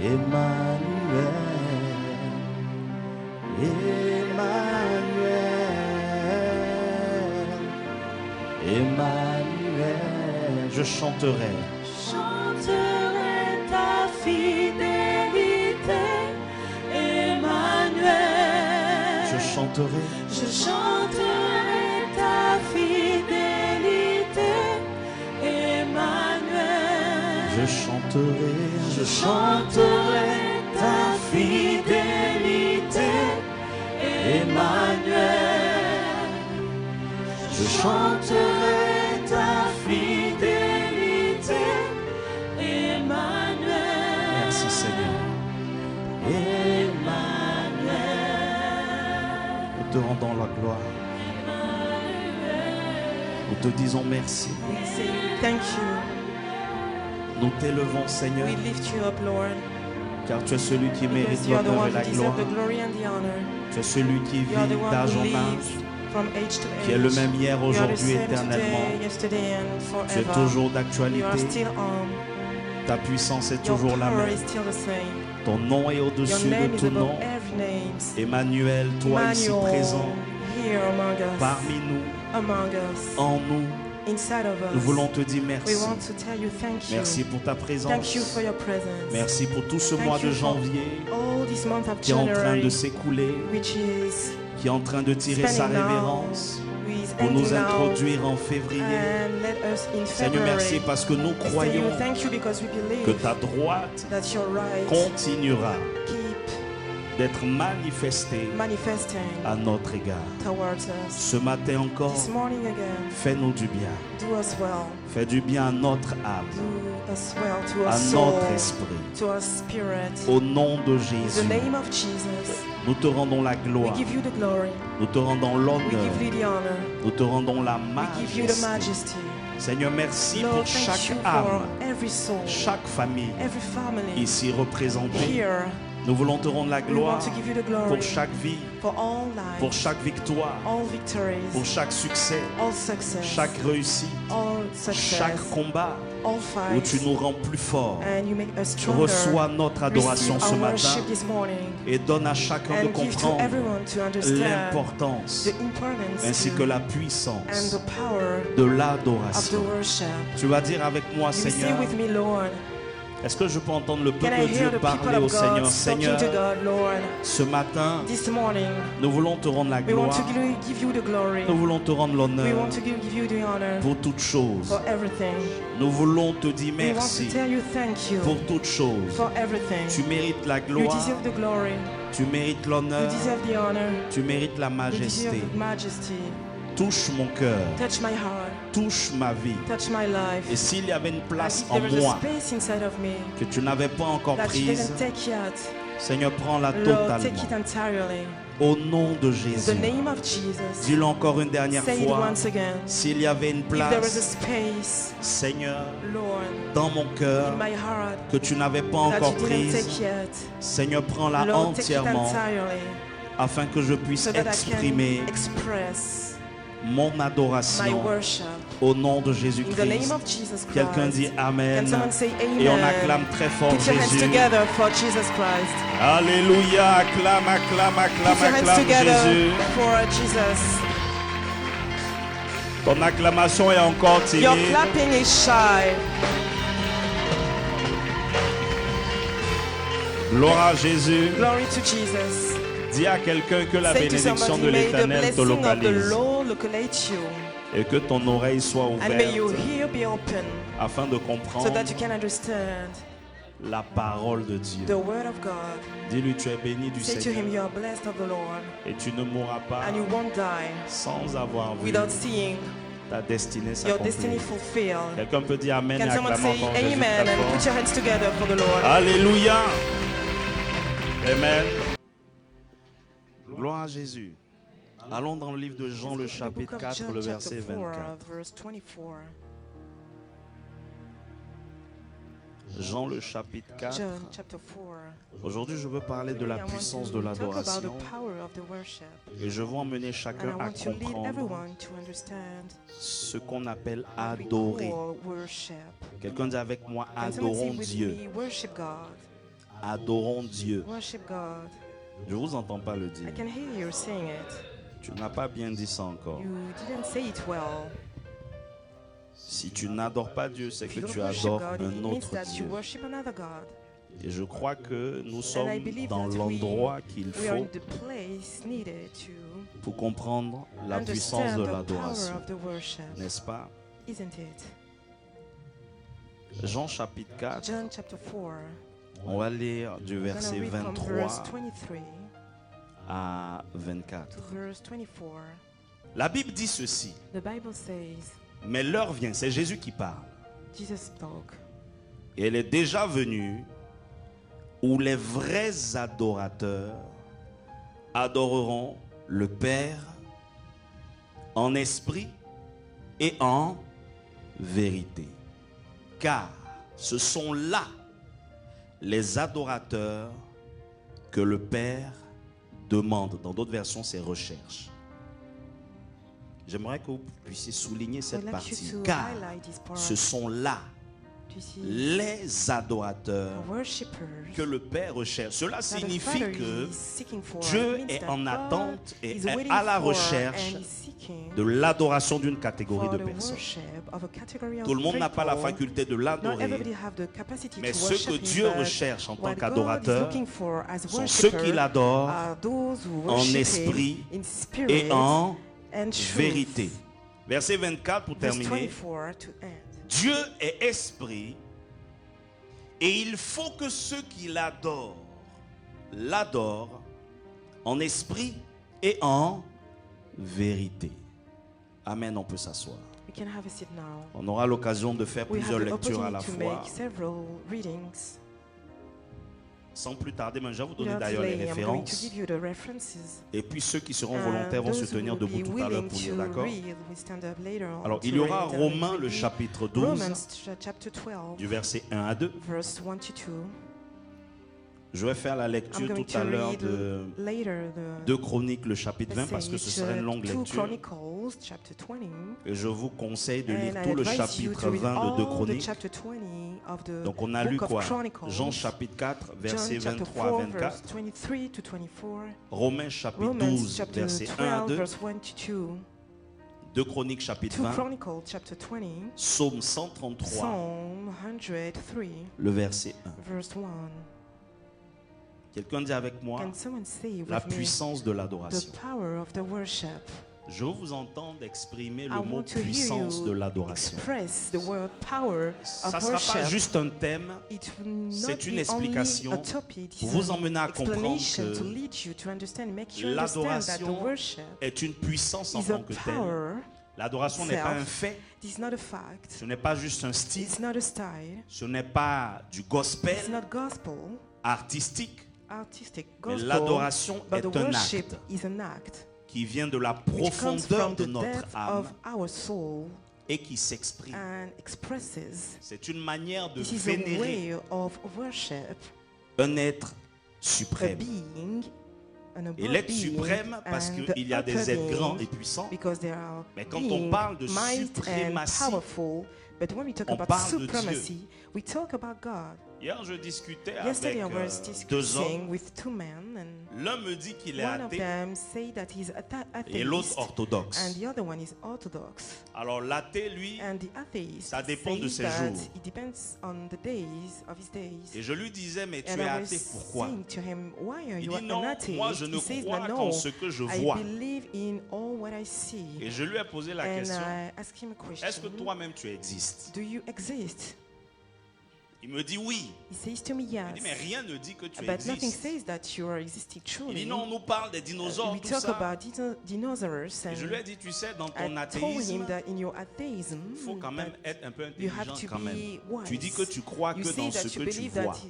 Emmanuel, Emmanuel, Emmanuel. Je chanterai ta fidélité, Emmanuel. Je chanterai ta fidélité, Emmanuel. Je chanterai ta fidélité, Emmanuel. Je chanterai ta fidélité, Emmanuel. Merci Seigneur. Emmanuel. Nous te rendons la gloire. Nous te disons merci. We say thank you. Nous t'élevons Seigneur, We lift you up, Lord, car tu es celui qui mérite because you are the l'honneur one et who la gloire. deserves the glory and the honor. Tu es celui qui You are the vit one d'âge who en lives âge, from age to age. qui est le même hier, You are the aujourd'hui, same éternellement. today, yesterday and Tu es forever. toujours You are d'actualité. still on. Ta puissance est Your toujours la power même. is still the same. Ton nom est Your au-dessus name de is tout above nom. every name. Emmanuel, toi ici Emmanuel, présent, here among us, parmi nous, among us, en nous, inside of us. nous voulons te dire We merci. want to tell you thank you. Merci pour ta présence. Thank you for your presence. Merci pour tout ce Thank mois you de for janvier all this month of qui est en train January, de s'écouler, which is qui est en train de tirer sa spending now, révérence who is pour nous ending now, introduire en février. and let us in Seigneur, February. merci parce que nous We say croyons you thank you because we believe que ta droite that your right continuera keep d'être manifestée manifesting à notre égard. towards us. Ce matin encore, This morning again, fais-nous du bien. do us well. Fais du bien à notre âme, Do us well to à our soul, notre esprit. to our spirit. Au nom de In the Jésus, name of Jesus, nous te rendons la we gloire, give you the glory. nous te rendons We l'honneur, give you the honor. nous te rendons la We give you the majesté. majesty. Seigneur, merci Lord, pour thank chaque you âme, for every soul, chaque famille every family ici représentée. here. Nous voulons te rendre la We gloire want to give you the glory pour chaque vie, for all life, pour chaque victoire, all victories, pour chaque succès, all success, chaque réussite, all success, chaque combat all où fights, tu nous rends plus forts. and you make us stronger. Reçois notre adoration Receive ce our matin worship this morning, et donne à chacun de and give to comprendre everyone to understand l'importance the importance ainsi que la and puissance the power de of the l'adoration. worship. Tu vas dire avec moi, You say Seigneur, with me, Lord. est-ce que je peux entendre le Can peuple I de hear Dieu the people parler au of God Seigneur? talking Seigneur, to God, Lord? ce matin, This morning, nous voulons te rendre la we want gloire, to give you the glory. nous voulons te rendre We l'honneur want to give you the honor pour toutes choses. for everything. Nous voulons te dire We want merci to tell you thank you pour toutes choses. for everything. Tu mérites la You gloire, deserve the glory. tu mérites You l'honneur, deserve the honor. tu mérites la You majesté. deserve the majesty. Touche mon cœur, Touch my heart. touche ma vie. Touch my life. Et s'il y avait une And place if en there is a moi space inside of me que tu n'avais pas encore that you prise, didn't take yet, Seigneur, prends-la Lord, take it totalement. entirely. Au nom de In the Jésus. name of Jesus. Dis-le encore une dernière Say it fois. once again. S'il y avait une If there is a place, space, Seigneur, Lord, dans mon cœur in my heart que tu n'avais pas that encore you didn't prise, take yet, Seigneur, prends-la Lord, take it entièrement entirely afin que je puisse so that I exprimer can express mon my adoration worship. au nom de In the name Jésus-Christ. of Jesus Quelqu'un Christ. dit Amen Can someone say et on amen? acclame très fort Put your hands Jésus. together for Jesus Christ. Alléluia, acclame, acclame, acclame, Put your hands acclame together Jésus. for Jesus. Ton acclamation est encore Your timide. clapping is shy. Gloire à Jésus. Glory to Jesus. Dis à quelqu'un que la Say to bénédiction somebody, de may the l'Éternel te blessing of the localise Lord locate you, et que ton oreille soit and may your ouverte ear be open afin de so comprendre that you can understand la parole de the Dieu. word of God. Dis-lui, tu es béni du Say to him, Seigneur you are blessed of the Lord, et tu ne mourras pas and you won't die sans avoir vu without seeing ta destinée your destiny s'accomplir. fulfilled. Quelqu'un peut dire Amen et Can someone acclamer say encore Jésus amen très and fort. put your hands together for the Lord? Alléluia. Amen. Gloire à Jésus. Allons dans le livre de Jean, le The book chapitre of 4, John, le verset chapter 4, 24. verse 24. Jean, le chapitre 4. John chapter 4. Aujourd'hui, je veux parler de la Today I want puissance to de talk about l'adoration the power of the worship. et je veux emmener And I chacun à want to lead comprendre everyone to understand ce qu'on appelle what we adorer. call worship. Quelqu'un dit avec moi, Can someone say adorons with Dieu. me, worship God? Adorons Dieu. Worship God. Je vous entends pas le dire. I can hear you saying it. Tu n'as pas bien dit ça encore. You didn't say it well. Si tu n'adores pas Dieu, c'est If que you don't tu worship adores God, un it means autre that you Dieu. worship another God. Et je crois que nous sommes I believe dans that l'endroit qu'il We are faut in the place needed to pour comprendre la puissance understand de the power l'adoration. of the worship, N'est-ce pas? isn't it? Jean chapitre 4, John chapter 4. on va lire du I'm gonna verset read from verse 23 23 à 24. to verse 24. La Bible dit ceci, The Bible says, mais l'heure vient, c'est Jésus qui parle, Jesus spoke, et elle est déjà venue où les vrais adorateurs adoreront le Père en esprit et en vérité. Car ce sont là les adorateurs que le Père demande. Dans d'autres versions, c'est recherche. J'aimerais que vous puissiez souligner I'd cette like partie. you to Car highlight this part. ce sont là To see les adorateurs the worshippers que le Père recherche. Cela that the signifie Father que is seeking for. Dieu It means est that en God attente et is est waiting à la for recherche and is seeking de l'adoration d'une catégorie for de the personnes. worship of a category of Tout le monde n'a pas la people. faculté de Not l'adorer, everybody have the capacity mais to ceux que worship Dieu him, but recherche en tant what God is qu'adorateurs looking for as sont ceux qui worshippers l'adorent are those who en worship esprit him in spirit et en and truth. vérité. Verset 24 pour Verse terminer. 24 to end. Dieu est esprit et il faut que ceux qui l'adorent en esprit et en vérité. Amen, on peut s'asseoir. We can have a seat now. On aura l'occasion de faire We plusieurs have the lectures à la opportunity to fois. make several readings. Sans plus tarder, mais je vais vous donner Without d'ailleurs les delay, I'm going to références. give you the references. Et puis ceux qui seront And volontaires vont se those who tenir will debout be tout à l'heure willing pour lire, to d'accord? read will stand up later on Alors, to il y aura read. And Romains it will le be chapitre 12, Romans chapter 12, du verset 1 à 2. verse 1 to 2. Je vais faire la I'm lecture going tout to à l'heure read de later the 2 Chroniques, le chapitre 20, parce que ce passage, serait une longue 2 lecture. Chronicles chapter 20. Et je vous conseille de lire And I tout le advise you chapitre to read 20 de 2 all the Chroniques. chapter 20 of the Donc on a lu book of quoi? Chronicles. Jean chapitre 4, John versets chapter 23 à 4, 24. verse 23 to 24. Romains chapitre Romans 12, chapter versets 1 à 12, 2. verse 1 to 2. 2 Chroniques chapitre 2 20. Chronicles chapter 20. Psaume 133, Psalm 103, le verset 1. verse 1. Quelqu'un dit avec moi Can someone say la with me puissance de the l'adoration. power of the worship? Je vous entends exprimer I le mot want to hear puissance de you l'adoration. express the word power Ça of ne sera pas worship. juste un thème, It will not c'est une be explication only a topic, it pour is vous an emmener à comprendre explanation to que lead you to understand, make you understand that the l'adoration worship est une puissance en is a tant que telle. power. L'adoration n'est pas un itself. fait, It is not a fact. ce n'est pas juste un style, It's not a style. ce n'est pas du It's gospel not gospel, artistique, artistic mais gospel. l'adoration But est the un worship acte is an act qui vient de la which comes profondeur from de the notre depth âme of our soul et qui s'exprime. and expresses. C'est une manière de This is a vénérer way of worship, un être a suprême. being, an above Et l'être being, suprême, parce and qu'il y a des upper êtres grands being, et puissants, because there are mais quand on being parle de might and suprématie, powerful. But when we talk on about parle de supremacy, we talk about God. hier je discutais Yesterday I avec was deux hommes. discussing with two men, and L'un me dit qu'il est one of athée them say that he's et l'autre atheist, orthodoxe. and the other one is orthodox. Alors l'athée, lui, And the atheist ça dépend de says ses that jours. it depends on the days of his days. Et je lui disais, mais tu And es I was athée, pourquoi? saying to him, why are Il you dit an non, atheist? moi je ne He says, crois no, qu'en ce que je I vois. believe in all what I see. Et je lui ai posé la And question, I asked him a question. est-ce que toi-même tu existes? Do you exist? Il me dit oui. He says to me, yes. Il dit, mais rien ne dit que tu But nothing existes. says that you are existing Il truly. dit non, on nous parle des dinosaures, We tout talk ça. about dinosaurs, Et je lui ai and dit, tu sais, dans I ton told athéisme, him that in your atheism, il faut quand même that être un peu you have intelligent to quand même. be wise. Tu dis que tu crois You que say dans that ce you que tu believe vois. that in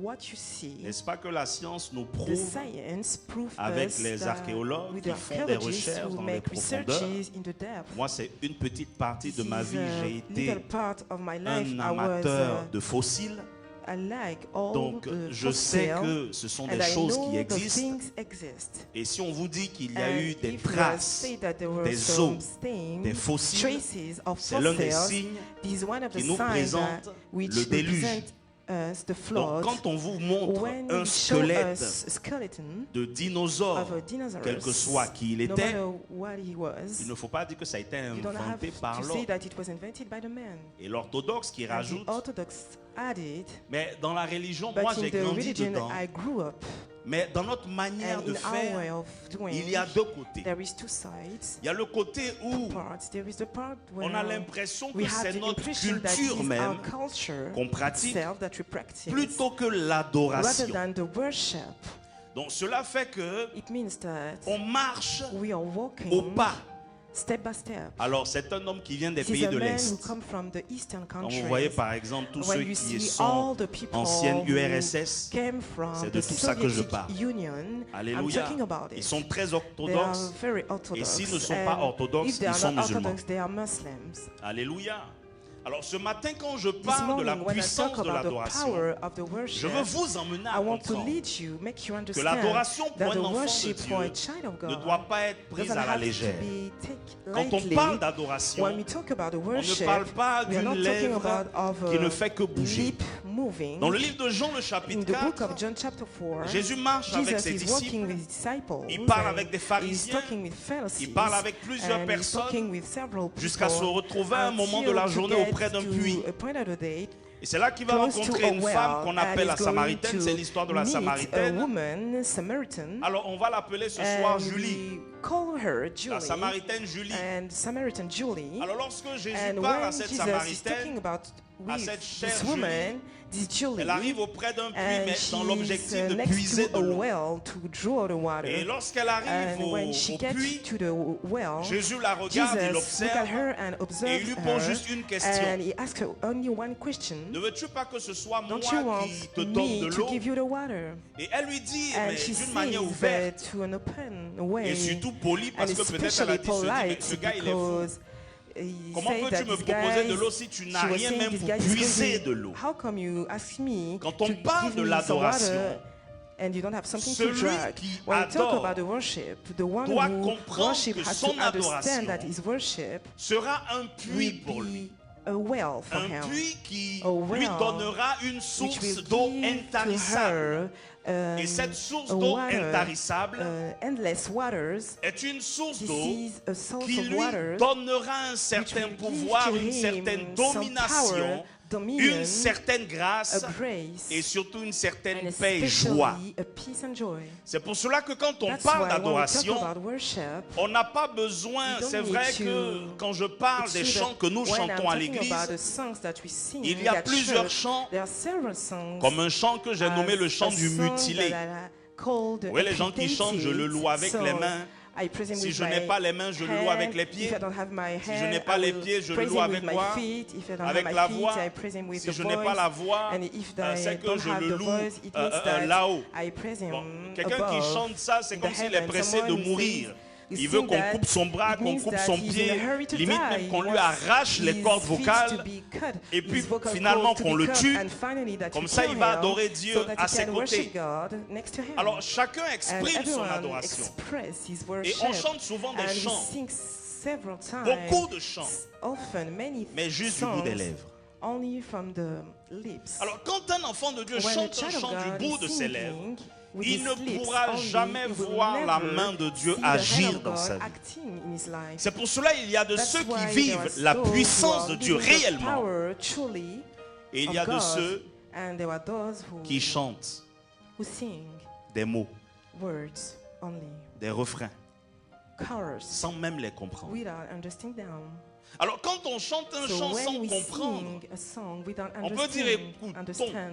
what you see. N'est-ce pas que la science nous The prouve science proves avec us les that archéologues with qui the font des archaeologists recherches who dans les make profondeurs. researches in the depth. Moi, c'est une petite partie de This ma is vie. a J'ai little été part of my life. un I was amateur de fossiles. I like all Donc, the je sais fossils, que ce sont and des I choses know qui the existent. things exist. Et si on vous dit qu'il y a And eu des if you traces, say that there were des some os, stains, des fossiles, traces of c'est l'un des fossils, signes this is one of the qui nous signs présente that which le déluge. represent us the Donc, flood, quand on vous montre when un you show squelette us a skeleton de dinosaure, of a dinosaur, quel que soit qui il no était, matter what he was, il ne faut pas dire que ça a été you don't have inventé par to say l'homme. that it was invented by the man. Et l'orthodoxe qui And rajoute, the Orthodox added, mais dans la religion, but moi in j'ai the grandi religion dedans, I grew up, mais dans notre manière and de in our way faire, of doing, il y a deux côtés. there is two sides. Il y a le côté où Parts. There is the part where on a l'impression we que have c'est the notre impression that it culture is our même culture qu'on pratique itself that we practice plutôt que rather l'adoration. than the worship. Donc cela fait que It means that on marche we are walking au pas. step by step. Alors c'est un homme qui vient des This pays is a de man who l'Est. come from the eastern Quand countries. vous voyez par exemple tous When ceux you qui see sont all the people anciennes who URSS, came from c'est de the tout ça que je Soviet parle. Union, I'm Alléluia. talking about Ils it. sont très They are orthodoxes. very orthodox. Et s'ils ne sont and pas orthodoxes, if they ils are sont not musulmans. orthodox, they are Muslims. Alléluia. Alors ce matin quand je This parle de la morning, when I puissance talk de about the l'adoration, power of the je worship, veux vous emmener I à want to comprendre lead you, make you que understand l'adoration pour that un the enfant de worship for a Dieu child of ne God doit pas être prise doesn't à la have to légère. be taken Quand on lightly. parle d'adoration, When we talk about the on ne worship, parle pas we are d'une not talking lèvre about of qui a ne fait que bouger. lip moving. Dans le livre de Jean, le In chapitre the book 4, of John chapter 4, Jésus marche avec ses Jesus is walking disciples, with his disciples. il parle and avec des he's pharisiens, talking with Pharisees, il parle avec plusieurs and he's personnes, talking with several people jusqu'à se retrouver à un moment de la until journée to get auprès d'un to puits. a point of the day, Et c'est là qu'il va close to rencontrer a une well, femme qu'on and appelle la he's going Samaritaine. to C'est l'histoire de la meet a Samaritaine. woman, Samaritan, Alors on va l'appeler ce soir and Julie. we call her Julie, La Samaritaine Julie. and Samaritan Julie. Alors lorsque Jésus And parle à when cette Jesus is talking Samaritaine, about à with cette chère this woman, this Julie, elle arrive auprès d'un puits, and mais dans l'objectif she's de next puiser to de a l'eau. well to draw the Et water. lorsqu'elle arrive And when she au gets puits, to the well, Jésus la regarde, il Jesus look at l'observe her and et observe il lui pose her, juste une question. and he asks her only one question. Ne veux-tu pas que ce soit moi Don't you want qui te donne de me to l'eau? give you the water? Et elle lui dit, And mais she d'une manière says ouverte that to an open way, et surtout polie, parce and que peut-être elle a especially dit, se dit, mais polite ce gars il est fou. because he Comment said peux-tu that me this proposer guy, de l'eau si tu n'as she was rien saying même this pour guy is going puiser to- de l'eau? How come you ask me Quand to on parle give de me some l'adoration, water and you don't have something to celui drink? qui When we talk adore about the worship, the one doit who comprendre worship que has son to understand that adoration his worship Sera un puits will pour lui. be a well for Un him, puits qui a well lui donnera une which source will d'eau give to intarissable. her Et cette source a d'eau water, intarissable endless waters. est une source This d'eau is a source qui of lui waters donnera un which certain will give pouvoir, to une him certaine some domination, power, dominion, une certaine grâce a grace, et surtout une certaine and paix et joie. especially a peace and joy. C'est pour cela que quand on That's parle why when we talk d'adoration, about worship, on n'a pas besoin, we don't c'est need vrai to- que quand je parle it's des true chants that que nous when I'm chantons à talking l'église, about the songs that we sing il y a at plusieurs church, chants, there are several songs, comme un chant que j'ai nommé as le chant a du song mutilé. that are called Oui, les gens qui chantent, je le loue avec so les mains. I praise him Si with je n'ai my pas les mains, je le loue avec hand. les pieds. If I don't have my Si je hand, n'ai pas I les will pieds, je le praise loue him avec with my quoi? feet. If I don't Avec have la my feet, voix. I praise him with Si the je n'ai pas voice. la voix, And if I c'est que don't je have le the loue voice, it means that là-haut. I praise him Bon, quelqu'un qui above, chante ça, c'est in comme the s'il est heavens. pressé de Someone who mourir. says- Il veut qu'on that coupe son bras, it qu'on means coupe that son he's in pied, a hurry to limite die. même qu'on He lui wants arrache les his cordes feet vocales. to be cut, Et puis his vocal finalement cords to qu'on be le cut, tue. and finally that Comme you ça, kill il va him, adorer Dieu so that à he ses can côtés. worship God next to him. Alors chacun And exprime son everyone adoration. express his Et worship. on chante souvent des And we chants, sing several times, beaucoup de chants, often many mais juste du bout des songs, lèvres. only from the lips. Alors quand un enfant de Dieu When a chante un child of chant God du bout is de ses lèvres, singing with il his ne lips pourra only, jamais he will voir la never main de Dieu see the hand agir of dans God sa vie. acting in his life. C'est pour cela qu'il y a de That's ceux qui why there vivent are la those who puissance are de Dieu living the réellement. power truly Et il of y a de God, ceux and there are those qui chantent who sing des mots, words only, des refrains, chorus, sans même les comprendre. without understanding them. Alors quand on chante un So chant when sans we comprendre, sing a song without on peut dire, écoutons, understand,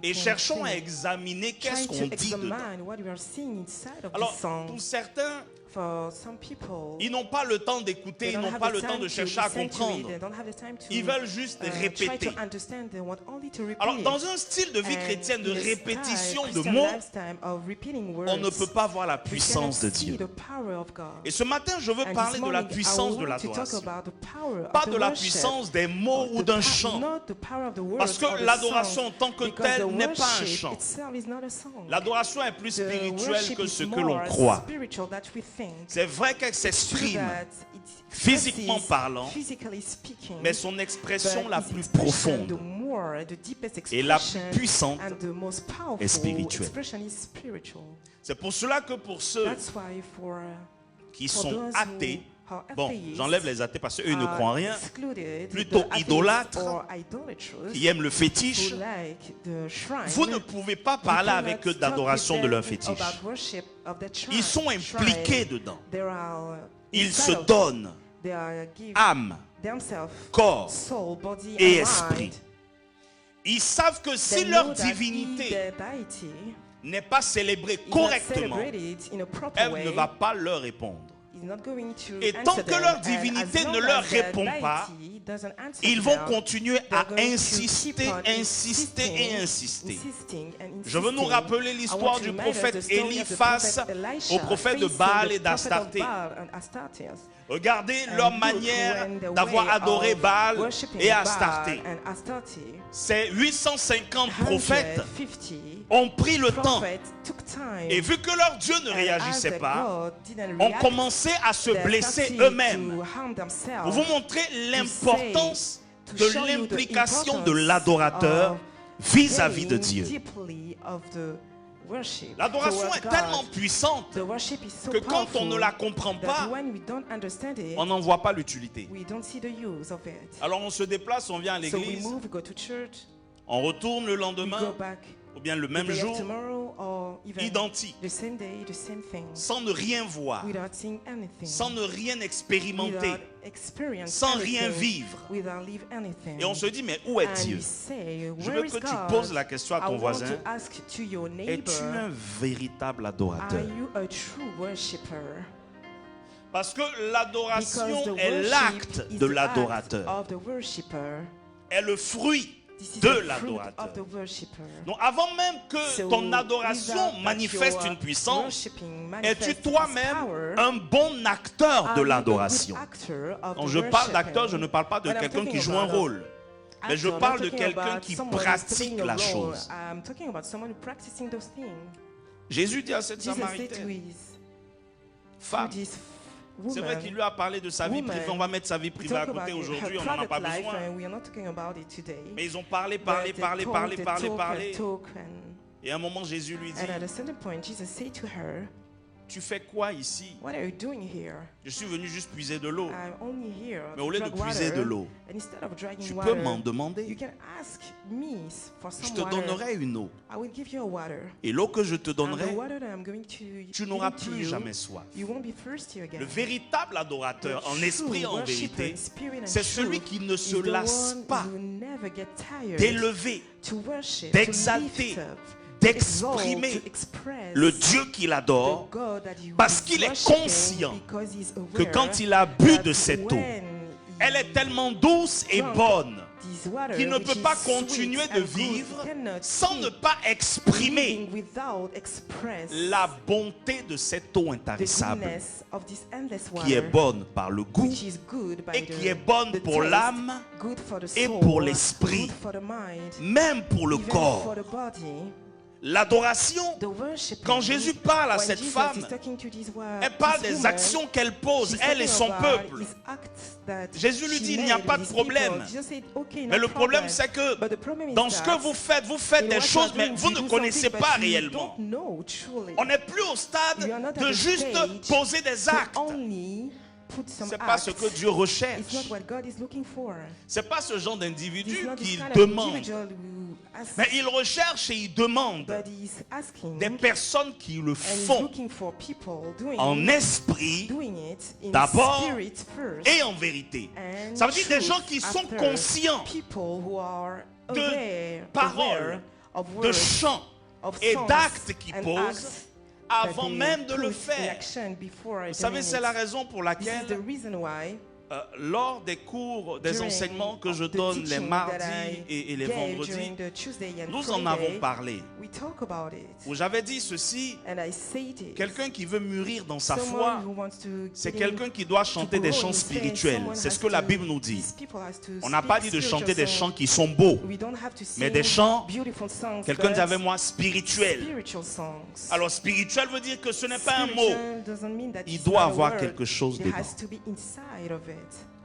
et we can cherchons à sing, examiner qu'est-ce trying qu'on to dit dedans. examine what we are seeing inside of Alors the song. pour certains, For some people, ils n'ont pas le temps d'écouter, they ils don't n'ont have pas the le temps time de to chercher à listen to it, comprendre. they don't have the time to, Ils veulent juste try répéter. to understand, they want only to repeat Alors it. dans un style de vie And chrétienne de in a répétition style, de Christian mots, lifestyle of repeating on ne words, peut pas voir la we puissance de cannot see Dieu. the power of God. Et ce matin, je veux And parler this de la morning, puissance I de want to talk l'adoration. about the power of Pas the de la worship, puissance des mots ou the d'un pa- chant. not the power of the words Parce que or the l'adoration en song, tant que because telle the n'est pas un worship chant. itself is not a song. L'adoration est plus The spirituelle worship que is ce que l'on more croit. spiritual than we think. C'est vrai qu'elle It's true s'exprime, that it physiquement expresses, parlant, physically speaking, mais son expression but la its plus expression, profonde, the more, the deepest Et la expression plus puissante and the most powerful est spirituelle. expression is spiritual. C'est pour cela que pour ceux That's why qui for sont those athées, who are bon, atheists, j'enlève les athées parce qu'eux ne are croient en rien, excluded, plutôt the atheists idolâtres, or idolatrous, qui aiment le fétiche, who like the shrine, vous ne pouvez pas parler avec eux d'adoration de leur fétiche. Ils sont impliqués dedans. Ils se donnent âme, corps et esprit. Ils savent que si leur divinité n'est pas célébrée correctement, elle ne va pas leur répondre. Et tant que leur divinité ne leur répond pas, ils vont continuer à insister, insister et insister. Je veux nous rappeler l'histoire du prophète Élie face au prophète de Baal et d'Astarté. Regardez leur manière d'avoir adoré Baal et Astarté. Ces 850 prophètes ont pris le temps et vu que leur Dieu ne réagissait pas, ont commencé à se blesser eux-mêmes. Pour vous montrer l'importance de l'implication de l'adorateur vis-à-vis de Dieu. L'adoration est tellement puissante que quand on ne la comprend pas, on n'en voit pas l'utilité. Alors on se déplace, on vient à l'église, on retourne le lendemain, ou bien le même jour, identique, sans ne rien voir, sans ne rien expérimenter, sans rien vivre. Et on se dit, mais où est Dieu? Je veux que tu poses la question à ton voisin. Es-tu un véritable adorateur? Parce que l'adoration est l'acte de l'adorateur, est le fruit de l'adorateur. Donc avant même que ton adoration manifeste une puissance, es-tu toi-même un bon acteur de l'adoration? Quand je parle d'acteur, je ne parle pas de quelqu'un qui joue un rôle, mais je parle de quelqu'un qui pratique la chose. Jésus dit à cette Samaritaine, femme, c'est vrai qu'il lui a parlé de sa vie privée. On va mettre sa vie privée à côté aujourd'hui, on n'en a pas besoin. Mais ils ont parlé. Et à un moment, Jésus lui dit, tu fais quoi ici? Je suis venu juste puiser de l'eau. Mais au lieu de puiser de l'eau, tu peux m'en demander. Je te donnerai une eau. Et l'eau que je te donnerai, tu n'auras plus jamais soif. Le véritable adorateur, en esprit et en vérité, c'est celui qui ne se lasse pas d'élever, d'exalter, d'exprimer le Dieu qu'il adore, parce qu'il est conscient que quand il a bu de cette eau, elle est tellement douce et bonne qu'il ne peut pas continuer de vivre sans ne pas exprimer la bonté de cette eau intarissable qui est bonne par le goût et qui est bonne pour l'âme et pour l'esprit, même pour le corps. L'adoration, quand Jésus parle à cette femme, elle parle des actions qu'elle pose, elle et son peuple. Jésus lui dit, il n'y a pas de problème. Mais le problème, c'est que dans ce que vous faites des choses, mais vous ne connaissez pas réellement. On n'est plus au stade de juste poser des actes. Ce n'est pas ce que Dieu recherche. Ce n'est pas ce genre d'individu qu'il demande. Mais il recherche et il demande des personnes qui le font en esprit d'abord et en vérité. Ça veut dire des gens qui sont conscients de paroles, de chants et d'actes qu'ils posent avant même de le faire. Vous savez, c'est la raison pour laquelle lors des cours, des enseignements que je donne les mardis et les vendredis, nous en avons parlé. Où j'avais dit ceci, quelqu'un qui veut mûrir dans sa foi, c'est quelqu'un qui doit chanter des chants spirituels. C'est ce que la Bible nous dit. On n'a pas dit de chanter des chants qui sont beaux, mais des chants, quelqu'un dit avec moi, spirituels. Alors spirituel veut dire que ce n'est pas un mot. Il doit avoir quelque chose dedans.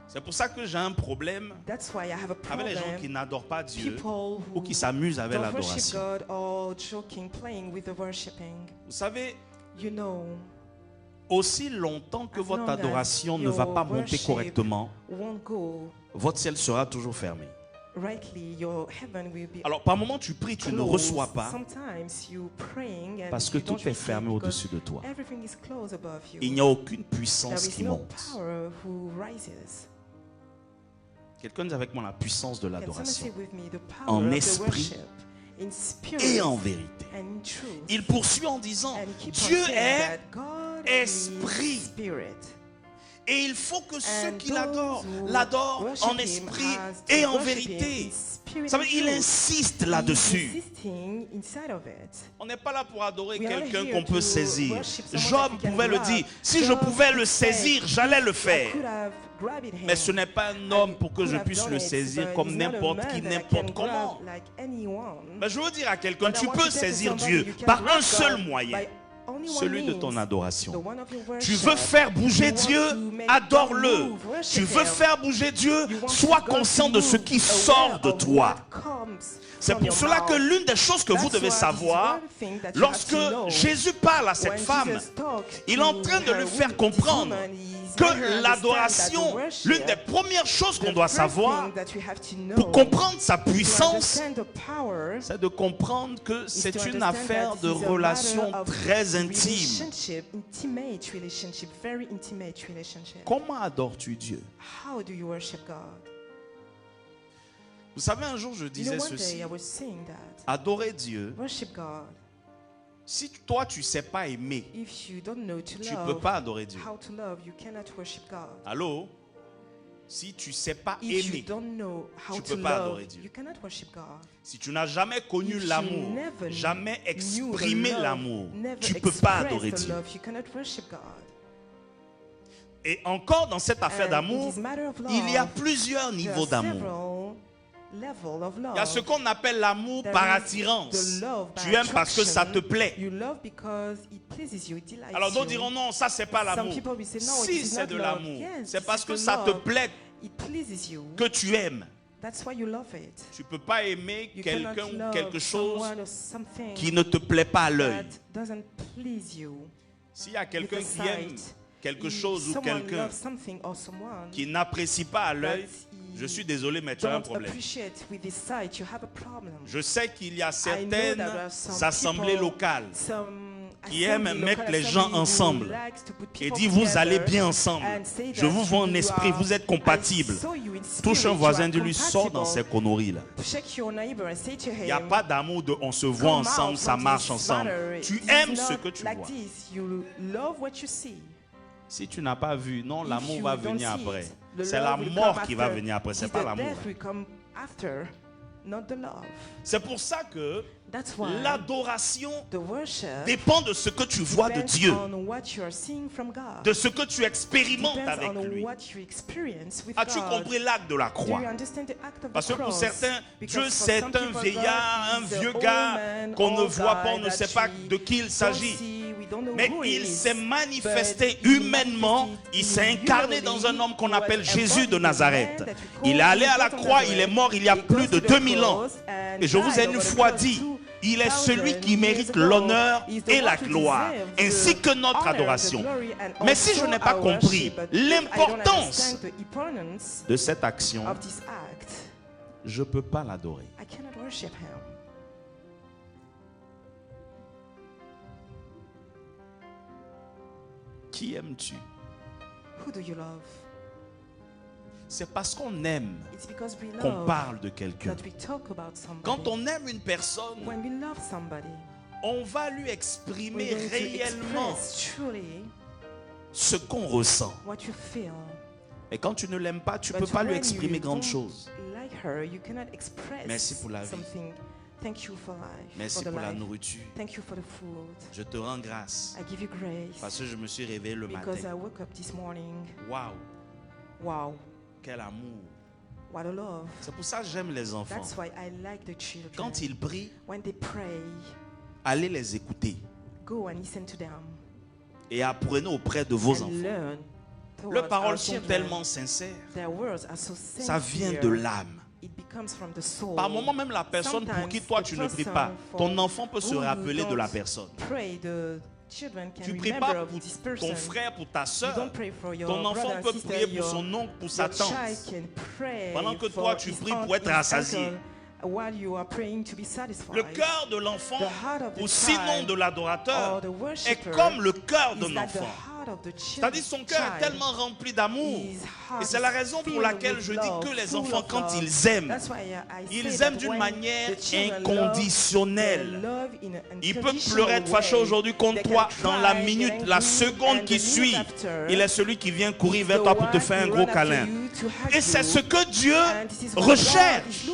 C'est pour ça que j'ai un problème That's why I have a avec les gens qui problem. n'adorent pas Dieu People ou qui who s'amusent avec don't worship l'adoration. God or joking, playing with the worshiping. Vous savez, You know, aussi longtemps que as votre long as adoration ne va pas your monter worship correctement, won't go votre ciel sera toujours fermé. rightly, your heaven will be Alors par moment tu pries, tu ne closed. reçois pas Sometimes you praying and parce que you don't tout est receive fermé because au-dessus de toi. everything is closed above you. Il n'y a aucune There puissance is qui no monte. power who rises. Quelqu'un dit avec moi la puissance de Can someone say l'adoration with me the power en of the esprit worship in spirit et en vérité. and in truth. Il poursuit en disant, And he keeps on Dieu saying est that God esprit. is spirit. et il faut que ceux And qui l'adorent, those who l'adorent worship en him esprit has to et en worship him vérité. in spirit Vous savez, and il truth. insiste He's là-dessus. insisting inside of it. On n'est pas là pour adorer We are not quelqu'un here qu'on peut to saisir. worship someone Job that we can pouvait le grab. dire. Si je Job pouvais le could say, saisir, j'allais le I faire. could have grabbed him. Mais ce n'est pas un homme pour que Could je have puisse done le it, saisir but comme he's not a n'importe man qui, that I n'importe can comment. grab like anyone. Mais je veux dire à quelqu'un, But I tu want to peux tell to saisir somebody, Dieu you can par grab un seul God moyen, by only one celui de means, ton the adoration. one of your Tu worship. veux faire bouger You want Dieu, to make adore-le. God move, worship Tu veux him. faire bouger Dieu, You want sois God to conscient de ce move, qui aware sort de of toi. what comes C'est from pour your cela que mouth. l'une des choses que vous That's devez why this is savoir, one thing that you have lorsque to know. Jésus parle à cette When femme, Jesus talked il est en to train de her lui faire this comprendre woman, he's que letting her understand that l'adoration, the worship, l'une des premières choses qu'on the doit first savoir thing that you have to know pour comprendre sa to puissance, understand the power c'est de comprendre que is c'est to une understand affaire that de it's a relation matter of très intime. relationship, intimate relationship, very intimate relationship. Comment adores-tu Dieu? How do you worship God? Vous savez, un jour je You know, disais one day ceci, I was saying that adorer Dieu, worship God. si toi tu sais pas aimer, If you don't know to tu ne love, peux pas adorer Dieu. how to love, you cannot worship God. Allô? Si tu sais pas If you aimer, don't know how tu to peux pas love, adorer Dieu. you cannot worship God. si tu n'as jamais connu If you l'amour, never jamais knew the exprimé love, l'amour, never tu ne peux pas expressed adorer the Dieu. love, you cannot worship God. Et encore dans cette affaire And d'amour, in this matter of love, il y a plusieurs there niveaux are d'amour. several levels of love. Il y a ce qu'on appelle l'amour There par is attirance. the love by Tu aimes parce que ça te attraction. plaît. You love because it pleases you, it delights Alors d'autres you. diront non, ça c'est pas Some l'amour. people will say, no, Si it is c'est not de love. l'amour, Yes, c'est this parce is que the ça te love. plaît It pleases you. que tu aimes. That's why you love it. Tu peux pas aimer You quelqu'un cannot ou love quelque chose someone or something qui ne te plaît pas à l'œil. that doesn't please you. S'il y a quelqu'un with the qui aime sight. quelque If chose ou someone quelqu'un loves something or someone qui n'apprécie pas à l'œil, that he je suis désolé, mais tu as un don't problème. appreciate with his sight, you have a problem. Je sais qu'il y a I know certaines that there are some assemblées people, locales some qui aiment assembly, mettre local les gens assembly who ensemble likes to put et people dit vous together allez bien ensemble. and say Je that vous vois en you esprit, are- vous êtes compatibles. I saw you in spirit, Touche un you voisin, are dis-lui sors dans ces compatible. conneries là. Shake your neighbor and say to Il n'y a him, pas d'amour de on se voit "Come ensemble, out ça from marche this ensemble. matter. Tu It is aimes ce not que tu like vois. this. You love what you see. Si tu n'as pas vu, non, If l'amour you va don't venir see après. it, the C'est love la will mort come qui va after. venir après, c'est It's pas the l'amour. death will come after, not the love. C'est pour ça que That's why l'adoration the worship dépend de ce que tu vois de depends Dieu, on what you are seeing from God. de ce que tu expérimentes Depends avec on lui. what you experience with As-tu God. compris l'acte de la Do croix? you understand the act of Parce the que pour cross? certains, Because Dieu for c'est some un people, vieillard, un God is vieux an gars old man, qu'on ne old voit pas, on guy ne sait that pas we de qui il don't s'agit. see, we don't know Mais who he il is. s'est manifesté But he humainement, manifested il s'est incarné dans un homme qu'on humanly, appelle he was Jésus de embodied Nazareth. man that we call Il est allé à la Jesus of croix, il est Nazareth. mort il y a He plus goes de to the 2000 ans. cross and Et je vous ai died une over the fois cross dit, 2000 il est celui qui years mérite ago. l'honneur He is the et one la who gloire, deserves ainsi the que notre honor, the adoration. glory, and Mais si je also n'ai pas our compris worship. But if I don't l'importance understand the importance de cette action, of this act, je ne peux pas l'adorer. I cannot worship him. Qui aimes-tu? Who do you love? C'est parce qu'on aime It's because we qu'on love parle de quelqu'un. that we talk about somebody. Quand on aime une personne, When we love somebody, on va lui we're exprimer going to réellement express truly ce qu'on ressent. what you feel. Et quand tu ne l'aimes pas, tu ne peux But pas lui when exprimer you grande don't chose. like her, you cannot express Merci pour la vie. something. Thank you for life. Merci for the pour la life. nourriture. Thank you for the food. Je te rends grâce I give you grace parce que je me suis réveillé le because I matin. woke up this morning. Waouh, Wow, quel amour. what a love. C'est pour ça que j'aime les enfants. That's why I like the children. Quand ils prient, When they pray, allez les écouter go and listen to them et apprenez auprès de vos and enfants. learn Leurs paroles sont tellement sincères. Ça vient de l'âme. Par moment, même la personne pour qui toi tu ne pries pas, ton enfant peut se rappeler de la personne. Tu ne pries pas pour ton frère, pour ta soeur. Ton enfant peut prier pour son oncle, pour sa tante. Pendant que toi tu pries pour être rassasié. Le cœur de l'enfant, ou sinon de l'adorateur, est comme le cœur d'un enfant. C'est-à-dire son cœur est tellement rempli d'amour. Et c'est la raison pour laquelle je dis que les enfants, quand ils aiment d'une manière inconditionnelle. Il peut pleurer, être fâché aujourd'hui contre toi. Dans la minute, la seconde qui suit, il est celui qui vient courir vers toi pour te faire un gros câlin. Et c'est ce que Dieu recherche.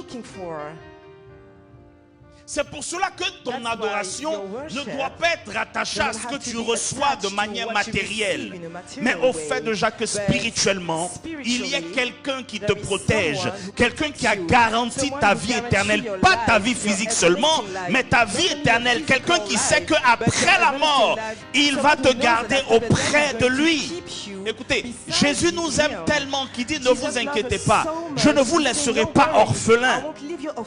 C'est pour cela que ton adoration ne doit pas être attachée à ce que tu reçois de manière matérielle, mais au fait déjà que spirituellement, il y a quelqu'un qui te protège, quelqu'un qui a garanti ta vie éternelle, pas ta vie physique seulement, mais ta vie éternelle, quelqu'un qui sait qu'après la mort, il va te garder auprès de lui. Écoutez, Jésus nous aime tellement qu'il dit ne vous inquiétez pas, je ne vous laisserai pas orphelin,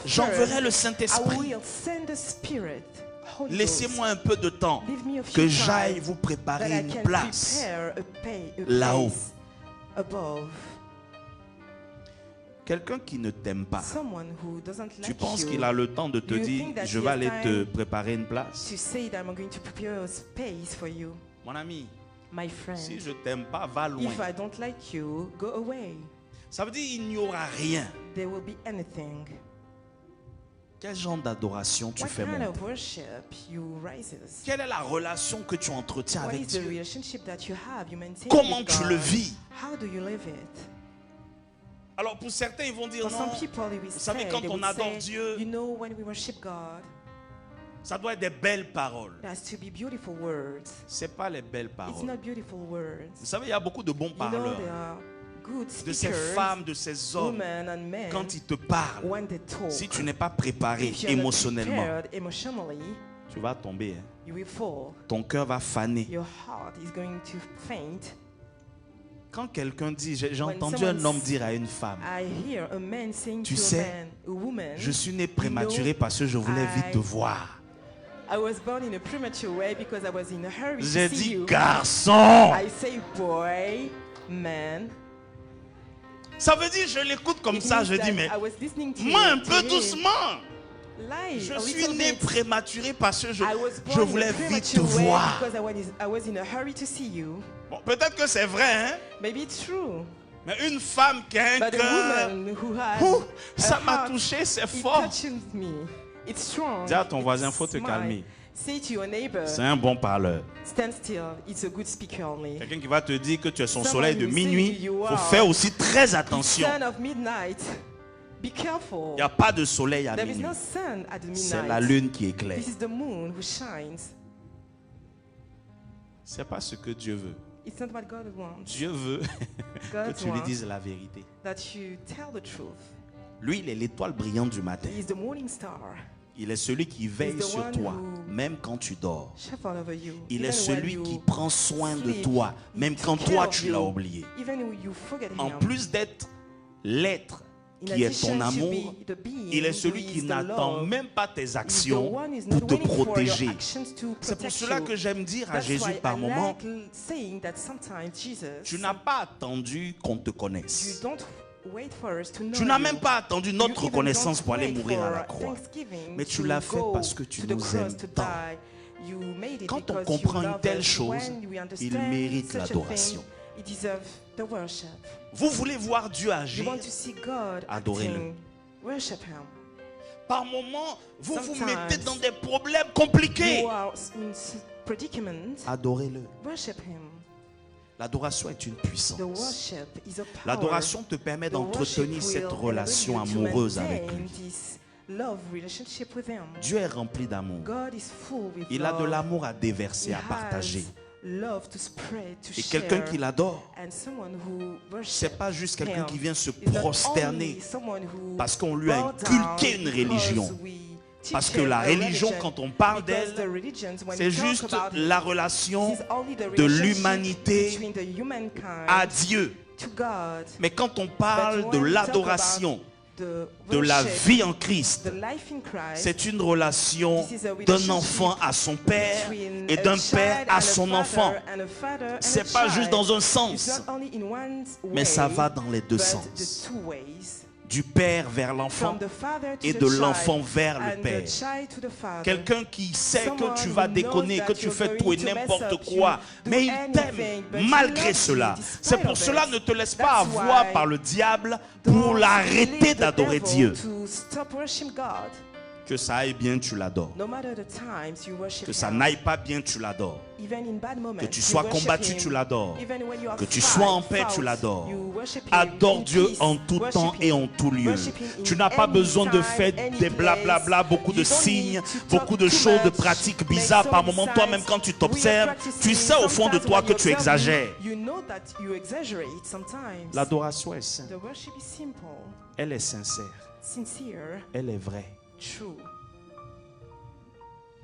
j'enverrai le Saint-Esprit. Laissez-moi un peu de temps que j'aille vous préparer une place là-haut. Quelqu'un qui ne t'aime pas, tu penses qu'il a le temps de te dire je vais aller te préparer une place? Mon ami, si je t'aime pas, va loin. Ça veut dire il n'y aura rien. Quel genre d'adoration tu fais monter? Quelle est la relation que tu entretiens avec Dieu? Comment tu le vis? Alors pour certains, ils vont dire non. Vous savez, quand on adore Dieu, ça doit être des belles paroles. Ce n'est pas les belles paroles. Vous savez, il y a beaucoup de bons parleurs. De ces femmes, de ces hommes, quand ils te parlent, si tu n'es pas préparé émotionnellement, tu vas tomber. Ton cœur va faner. Quand quelqu'un dit, j'ai entendu un homme dire à une femme, tu sais, je suis né prématuré parce que je voulais vite te voir. J'ai dit garçon. Ça veut dire, je l'écoute comme ça, je dis, mais moi un peu doucement. Je suis né prématuré parce que je voulais vite te voir. Bon, peut-être que c'est vrai, hein? Mais une femme qui a un cœur, ça m'a touché, c'est fort. Dis à ton voisin, il faut te calmer. C'est un bon parleur. Quelqu'un qui va te dire que tu es son soleil de minuit, il faut faire aussi très attention. Il n'y a pas de soleil à minuit. C'est la lune qui éclaire. Ce n'est pas ce que Dieu veut. Dieu veut que tu lui dises la vérité. Lui, il est l'étoile brillante du matin. Il est celui qui veille sur toi, même quand tu dors. Il est celui qui prend soin de toi, même quand toi tu l'as oublié. En plus d'être l'être qui est ton amour, il est celui qui n'attend même pas tes actions pour te protéger. C'est pour cela que j'aime dire à Jésus par moments, tu n'as pas attendu qu'on te connaisse. Tu n'as même pas attendu notre reconnaissance pour aller mourir à la croix. Mais tu l'as fait parce que tu nous aimes tant. Quand on comprend une telle chose, il mérite l'adoration. Vous voulez voir Dieu agir? Adorez-le. Par moments, vous vous mettez dans des problèmes compliqués. Adorez-le. L'adoration est une puissance. L'adoration te permet d'entretenir cette relation amoureuse avec lui. Dieu est rempli d'amour. Il a de l'amour à déverser, à partager. Et quelqu'un qui l'adore, ce n'est pas juste quelqu'un qui vient se prosterner parce qu'on lui a inculqué une religion. Parce que la religion, quand on parle d'elle, c'est juste la relation de l'humanité à Dieu. Mais quand on parle de l'adoration, de la vie en Christ, c'est une relation d'un enfant à son père et d'un père à son enfant. C'est pas juste dans un sens, mais ça va dans les deux sens. Du père vers l'enfant et de l'enfant vers le père. Quelqu'un qui sait que tu vas déconner, que tu fais tout et n'importe quoi, mais il t'aime malgré cela. C'est pour cela, ne te laisse pas avoir par le diable pour l'arrêter d'adorer Dieu. Que ça aille bien, tu l'adores. Que ça n'aille pas bien, tu l'adores. Que tu sois combattu, tu l'adores. Que tu sois en paix, tu l'adores. Adore Dieu en tout temps et en tout lieu. Tu n'as pas besoin de faire des blablabla, beaucoup de signes, beaucoup de choses, de pratiques bizarres. Par moments, toi-même, quand tu t'observes, tu sais au fond de toi que tu exagères. L'adoration est simple. Elle est sincère. Elle est vraie. True.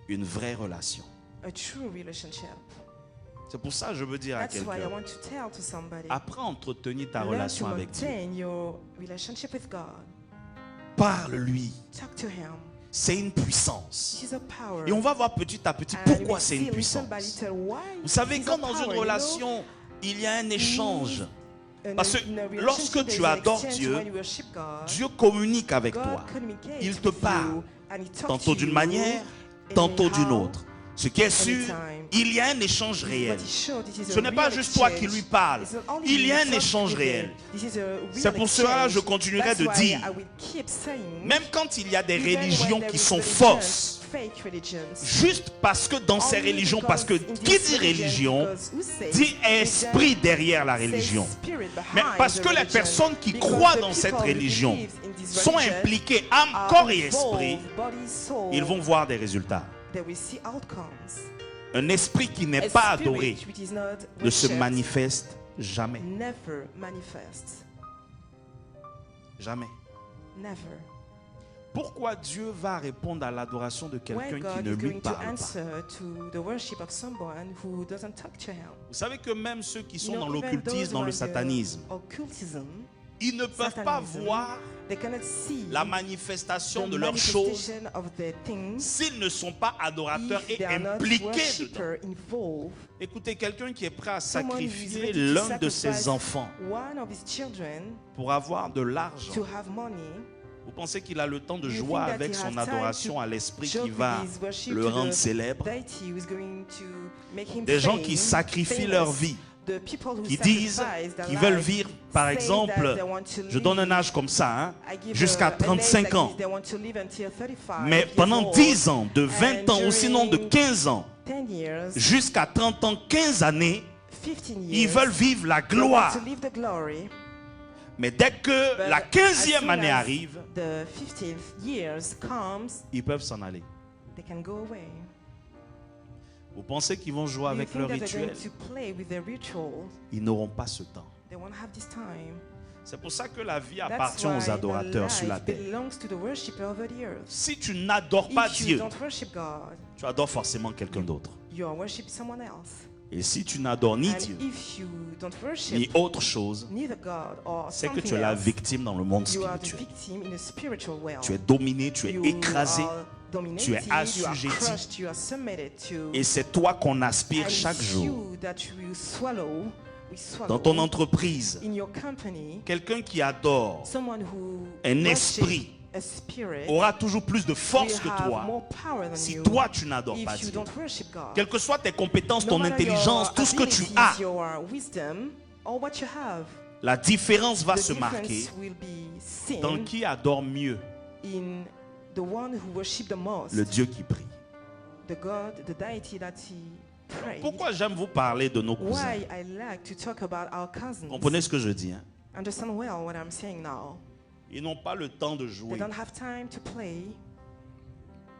Une vraie relation. A true relationship. C'est pour ça que je veux dire à quelqu'un, apprends à entretenir ta relation avec Dieu. Parle-lui. C'est une puissance. Et on va voir petit à petit pourquoi c'est une puissance. Vous savez, quand dans une relation, il y a un échange. Parce que lorsque tu adores Dieu, Dieu communique avec toi. Il te parle, tantôt d'une manière, tantôt d'une autre. Ce qui est sûr, il y a un échange réel. Ce n'est pas juste toi qui lui parles. Il y a un échange réel. C'est pour cela que je continuerai de dire, même quand il y a des religions qui sont fausses, juste parce que dans ces religions, parce que qui dit religion, dit esprit derrière la religion. Mais parce que les personnes qui croient dans cette religion sont impliquées âme, corps et esprit, ils vont voir des résultats. Un esprit qui n'est pas adoré ne se manifeste jamais. Jamais. Pourquoi Dieu va répondre à l'adoration de quelqu'un qui ne lui parle pas? Vous savez que même ceux qui sont dans l'occultisme, dans le satanisme, ils ne peuvent pas voir la manifestation de leurs choses s'ils ne sont pas adorateurs et impliqués dedans. Écoutez, quelqu'un qui est prêt à sacrifier l'un de ses enfants pour avoir de l'argent, vous pensez qu'il a le temps de jouer avec son adoration à l'esprit qui va le rendre célèbre? Des gens qui sacrifient leur vie, qui disent qu'ils veulent vivre, par exemple, je donne un âge comme ça, jusqu'à 35 ans. Mais pendant 10 ans, de 20 ans ou sinon de 15 ans, jusqu'à 30 ans, 15 années, ils veulent vivre la gloire. Mais dès que la 15e année arrive, ils peuvent s'en aller. Vous pensez qu'ils vont jouer avec leur rituel? Ils n'auront pas ce temps. C'est pour ça que la vie appartient aux adorateurs sur la terre. Si tu n'adores pas Dieu, tu adores forcément quelqu'un d'autre. Et si tu n'adores ni Dieu, ni autre chose, c'est que tu es la victime dans le monde spirituel. Tu es dominé, tu es écrasé, tu es assujetti. Et c'est toi qu'on aspire chaque jour. Dans ton entreprise, quelqu'un qui adore un esprit aura toujours plus de force que toi si toi tu n'adores pas Dieu. Quelles que soient tes compétences, ton intelligence, tout ce que tu as, la différence va se marquer dans qui adore mieux le Dieu qui prie. Pourquoi j'aime vous parler de nos cousins? Comprenez ce que je dis, hein? Ils n'ont pas le temps de jouer.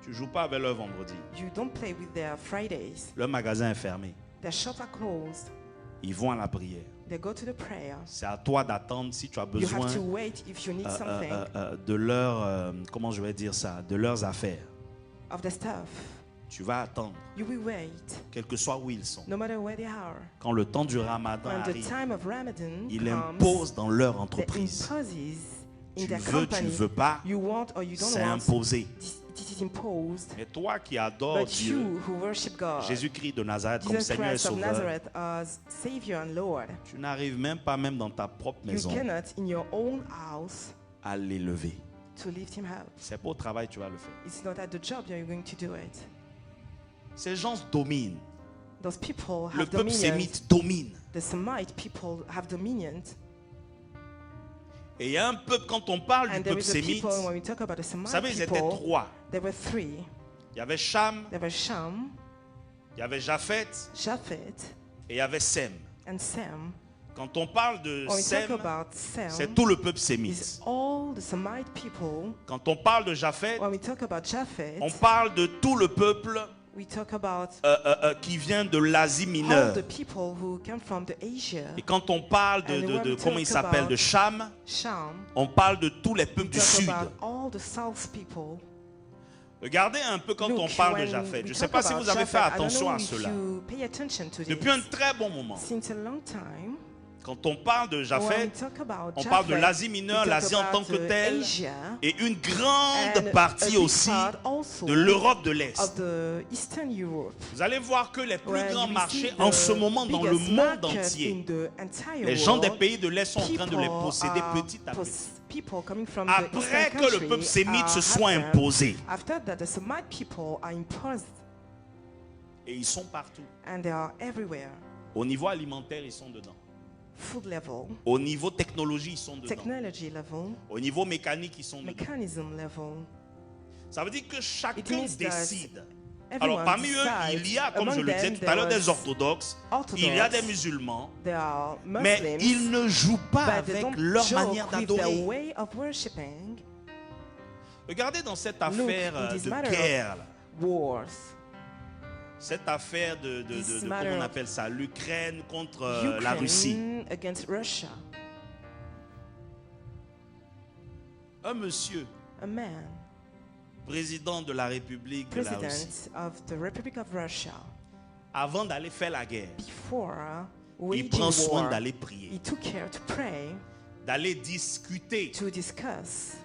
Tu ne joues pas avec leur vendredi. Leur magasin est fermé. Ils vont à la prière. C'est à toi d'attendre si tu as besoin de leur, comment je vais dire ça, de leurs affaires. of the stuff. Tu vas attendre, You will wait, quel que soit où ils sont. no matter where they are. Quand le temps du Ramadan When the arrive, time of Ramadan il comes, impose dans leur they entreprise. imposes in Tu their veux, tu company. veux pas, You want or you don't c'est want. imposé. It is imposed. Mais toi qui adores But Dieu, you who worship God, Jésus-Christ de Nazareth comme Jesus Seigneur et Christ of Sauveur, Nazareth as Savior and Lord, tu n'arrives même pas même dans ta propre you maison cannot in your own house à l'élever. to lift him up. C'est pas au travail que tu vas le faire. It's not at the job you're going to do it. Ces gens dominent. Those people Le have peuple dominion. sémite domine. The Semite people have dominion. Et il y a un peuple, quand on parle du And there peuple is a sémite, people, when we talk about the vous Semite savez, ils étaient people, trois. there were three. Il y avait Cham, There were Sham, il y avait Japhet Japheth, et il y avait Sem. and Sam. Quand on parle de When we talk Sem, about Sam, c'est tout le peuple is sémite. all the Semite people. Quand on parle de Japhet, When we talk about Japheth, on parle de tout le peuple we talk about qui vient de l'Asie all mineure. the people who come from the Asia. Et quand on parle And when we comment il talk s'appelle, about de Cham, Sham, on parle de tous les we peuples du talk sud. about all the South people. Regardez un peu quand on Look, parle de when Japhet. Je we ne sais talk pas si about vous avez fait Japheth, I don't attention know à if cela. you pay attention to this. Depuis un très bon moment, Since a long time, quand on parle de when we Japhet, talk about on parle de Japheth, l'Asie mineure, we talk l'Asie en tant about, que telle, Asia, et une grande and a partie big aussi part also de l'Europe de of l'Est. the Eastern Europe. Vous allez voir que les plus Where grands you marchés see en the ce moment dans le biggest monde market entier, in the entire les gens des world, pays de l'Est sont en train de les people posséder are petit à petit. people coming from the Après Eastern que le country peuple sémite se have soit them. imposé. After that, the Semite people are imposed Et ils sont partout. and they are everywhere. Au niveau alimentaire, ils sont dedans. Food level, Au niveau technologie, ils sont dedans. technology level, Au niveau mécanique, ils sont dedans. mechanism level. Ça veut dire que It chacun means that décide. Alors everyone parmi eux, decides. il y a, comme Among je le disais them, tout à l'heure, there des was orthodoxes, Orthodox, il y a des musulmans, there are mais Muslims, ils ne jouent pas but they avec don't leur joke manière with d'adorer. their way of worshiping. Regardez dans cette affaire in this de matter guerre, là. Wars. Cette affaire This comment matter on of appelle ça, l'Ukraine contre la Russie. Ukraine against Russia. Un monsieur, A man, président de la République de la Russie, president of the Republic of Russia, avant d'aller faire la guerre, before il waging prend soin war, d'aller prier, he took care to pray, d'aller discuter to discuss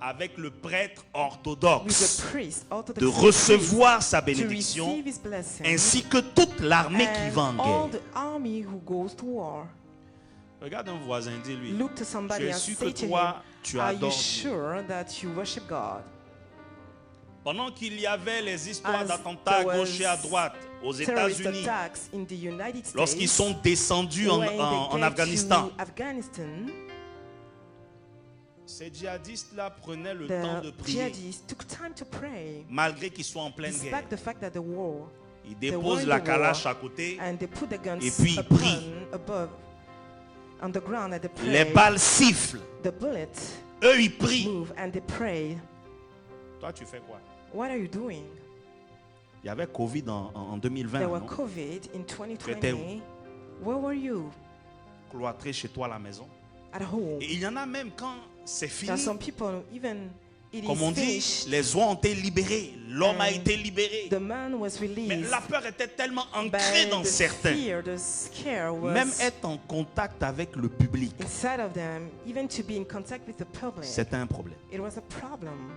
avec le prêtre with the orthodoxe, priest, Orthodox de priest, recevoir sa to bénédiction, receive his blessing, ainsi que toute l'armée qui va en and all guerre. the army who goes to war. Regarde un voisin, dis-lui, Look to somebody je and suis say que to toi, him, tu are you adores Dieu. sure that you worship God? Pendant qu'il y avait les histoires As d'attentats à there gauche et à was droite aux Terrorist États-Unis, attacks in the United States, lorsqu'ils sont descendus when they en get Afghanistan, to Afghanistan, ces djihadistes-là prenaient le temps de the prier, jihadists took time to pray, malgré qu'ils soient en pleine guerre. despite the fact that the war, Ils were déposent in la the calache war, à côté, and they put the guns Et puis ils prient. above, on the ground, and they pray. les balles sifflent, The bullets eux ils prient. move, and they pray. Toi tu fais quoi? What are you doing? Il y avait Covid en 2020, There were non? COVID in étais où? 2020. Where were you? Cloîtré chez toi à la maison. At home. Et il y en a même quand c'est There are fini, some people, even it comme is on dit, finished, les oies ont été libérées, l'homme a And été libéré. the man was Mais released. la peur était tellement But ancrée dans the certains. fear, the scare was Même être en contact avec le public, inside of them, even to be in contact with the public. c'était un problème. It was a problem.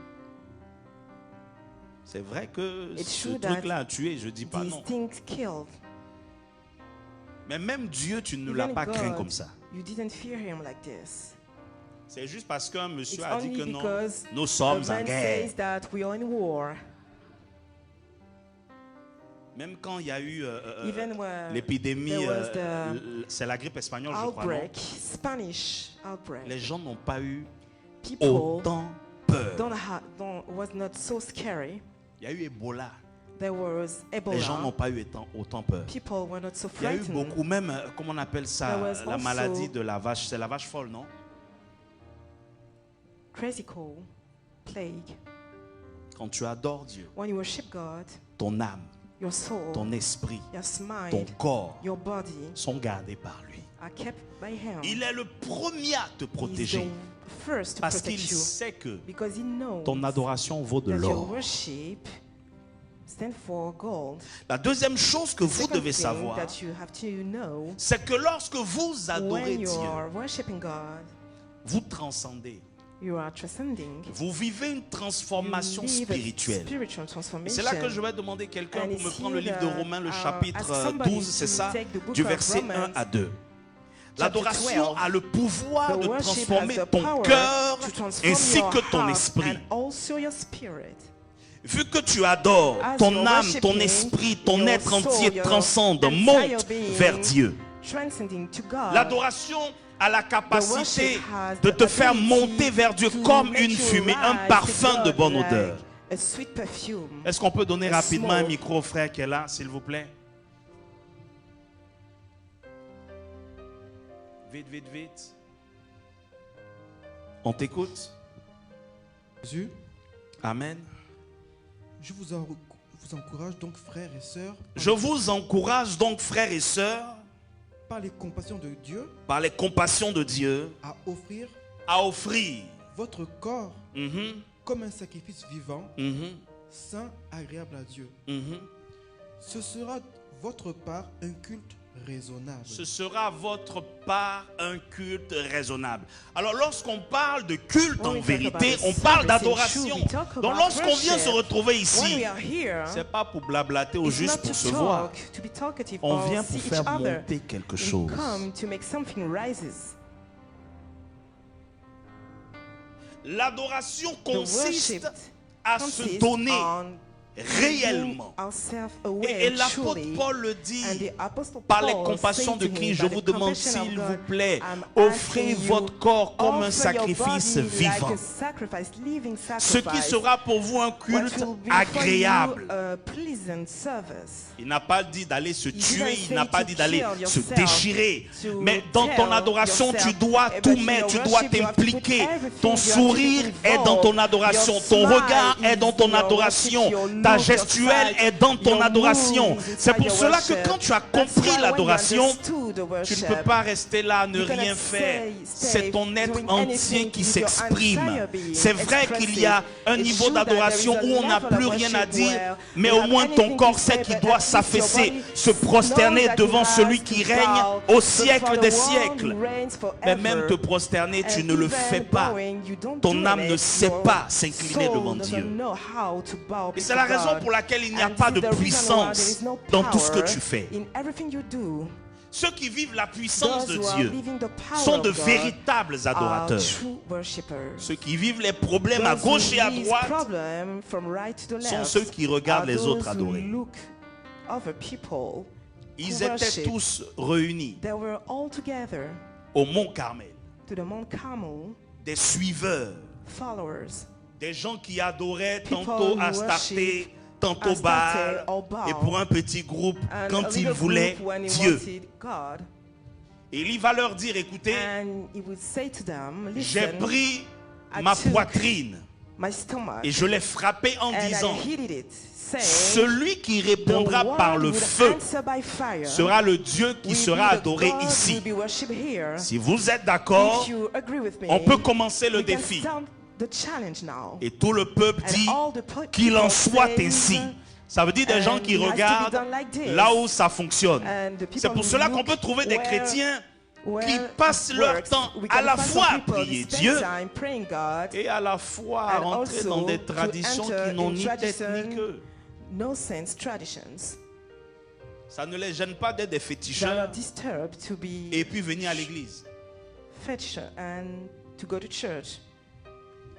C'est vrai que It's ce true truc-là a tué, je dis pas These non. things killed. Mais même Dieu, tu ne Even l'as pas craint God, comme ça. You didn't fear him like this. C'est juste parce qu'un monsieur It's a dit only que non, because nous a sommes en man guerre. says that we are in war. Même quand il y a eu Even when l'épidémie, there was the c'est la grippe espagnole, je crois, non? outbreak, Spanish outbreak, Les gens n'ont pas eu people autant peur. was not so scary. Il y a eu Ebola. There was Les gens n'ont Ebola. pas eu autant peur. People were not so Il y a eu frightened. beaucoup, même, comment on appelle ça, There was la also- maladie de la vache. C'est la vache folle, non? Crazy cold, plague. Quand tu adores Dieu, When you worship God, ton âme, your soul, ton esprit, your ton mind, corps your body sont gardés par lui. are kept by Him. Il est le premier à te He's protéger the first to parce qu'il protect you sait que because He knows ton adoration vaut de that your l'or. worship stand for gold. La deuxième chose que vous Second devez thing savoir, that you have to know, c'est que lorsque vous adorez when Dieu, you are worshiping God, vous transcendez. you are transcending. Vous vivez une transformation You live a spirituelle. spiritual Et transformation. c'est là que je vais demander quelqu'un And pour me it's prendre le here livre de that Romains, le I'll chapitre ask somebody 12, c'est to ça, take the book du of verset 1 Romans, à 2. chapter L'adoration 12. a le pouvoir The de worship transformer has the ton power cœur to transform ainsi your que ton heart esprit. and also your spirit. Vu que tu adores, As ton you're âme, ton worshiping, esprit, ton your être soul, entier your transcende, entire monte being vers Dieu. Transcending to God. L'adoration a la capacité worship has de the te faire ability monter vers Dieu to comme make une you fumée, un rise parfum to de bonne God odeur. like a sweet perfume. Est-ce qu'on peut donner A rapidement un smoke. micro au frère qui est là, s'il vous plaît? Vite, vite, vite. On t'écoute. Jésus, Amen. je vous encourage donc, frères et sœurs, Je vous encourage donc, frères et sœurs, par les compassions de Dieu, par les compassions de Dieu, à offrir votre corps Mhm, comme un sacrifice vivant, mhm, saint, agréable à Dieu. mhm. Ce sera votre part un culte raisonnable. Ce sera votre part un culte raisonnable. Alors lorsqu'on parle de culte en When we talk vérité, about on the parle service in d'adoration. truth, we talk Donc about lorsqu'on vient worship. se retrouver When ici, we are here, c'est pas pour blablater ou it's juste not pour to se voir. talk, to be talkative On or vient see pour each faire other. monter quelque We chose. come to make something rises. L'adoration The consiste worship à se consists donner on réellement. giving ourselves Et away l'apôtre truly. Paul le dit, And the Apostle par les Paul compassions said de to him, Christ, je by vous the demande compassion of s'il God, vous plaît, I'm offrez asking you, votre corps comme un offer your sacrifice body vivant. like a sacrifice, living Ce qui sacrifice, sera pour vous un what culte will be agréable. for you a pleasant service. Il n'a pas dit d'aller se didn't tuer, il say n'a pas to dit d'aller kill se yourself, déchirer. to Mais dans ton tell adoration, tu yourself, dois but tout in mettre, your tu dois worship, you have to put t'impliquer. everything, Ton you have to sourire be est dans ton involved. adoration, Your ton smile regard est is dans in ton your adoration, worship, your ta look, your gestuelle sight, est dans ton your adoration. moves C'est inside pour your cela que worship. quand tu as That's compris why when you l'adoration, understood the tu ne worship, peux pas rester là à ne you cannot rien faire. stay C'est ton être doing entier anything qui with your s'exprime. entire being C'est vrai qu'il y a un expressive. niveau It's true that d'adoration there is où a on n'a level of plus rien à worship dire, where mais you au have moins ton anything corps to sait say, qu'il but doit at least your s'affaisser, body se prosterner knows that devant it has celui to qui bow règne au before siècle the des one siècles. who reigns Mais forever. même te prosterner, tu And ne le even fais pas. bowing, you don't Ton do âme it. ne sait Your pas s'incliner soul devant doesn't Dieu. know how to bow Et c'est before la raison God. pour laquelle il n'y a And pas this de is the reason why there puissance is no dans tout ce que power tu fais. in everything you do. Ceux qui vivent la puissance Those de who are Dieu living the power sont de of God véritables are adorateurs. true worshippers. Ceux qui vivent les problèmes à Those who gauche et à live droite problem from right to the sont left ceux qui regardent are les autres those who adorer. look over people Ils who étaient worship. tous réunis They were all together au Mont Carmel. to the Mount Carmel, Des suiveurs, followers, des gens qui adoraient People tantôt who Astarté, tantôt Astarte Baal, or Baal. et pour un petit groupe, and a quand little ils voulaient group when he Dieu. wanted God. Et il va leur dire, écoutez, And he would say to them, j'ai listen, pris I ma took poitrine my stomach et je l'ai frappé en and disant, I heated it, saying, celui qui the répondra one par le would feu answer by fire sera le Dieu qui will sera be the adoré God ici. will be worshipped here. Si vous êtes d'accord, If you agree with me, on peut commencer le we can défi. start the challenge now. Et tout le peuple And dit all the qu'il en people soit says, ainsi. Ça veut dire des gens and qui it has to be regardent done like this. là où ça fonctionne. And the people C'est pour who cela qu'on look peut trouver des where- chrétiens where qui it passent leur works. temps We à can la find fois some à people who prier spend Dieu time praying God, et à la fois à and rentrer also dans des to traditions enter qui n'ont in ni tête ni tradition, queue. no sense traditions. Ça ne les gêne pas d'être des They are féticheurs disturbed to be et puis venir à l'église. fetch and to go to church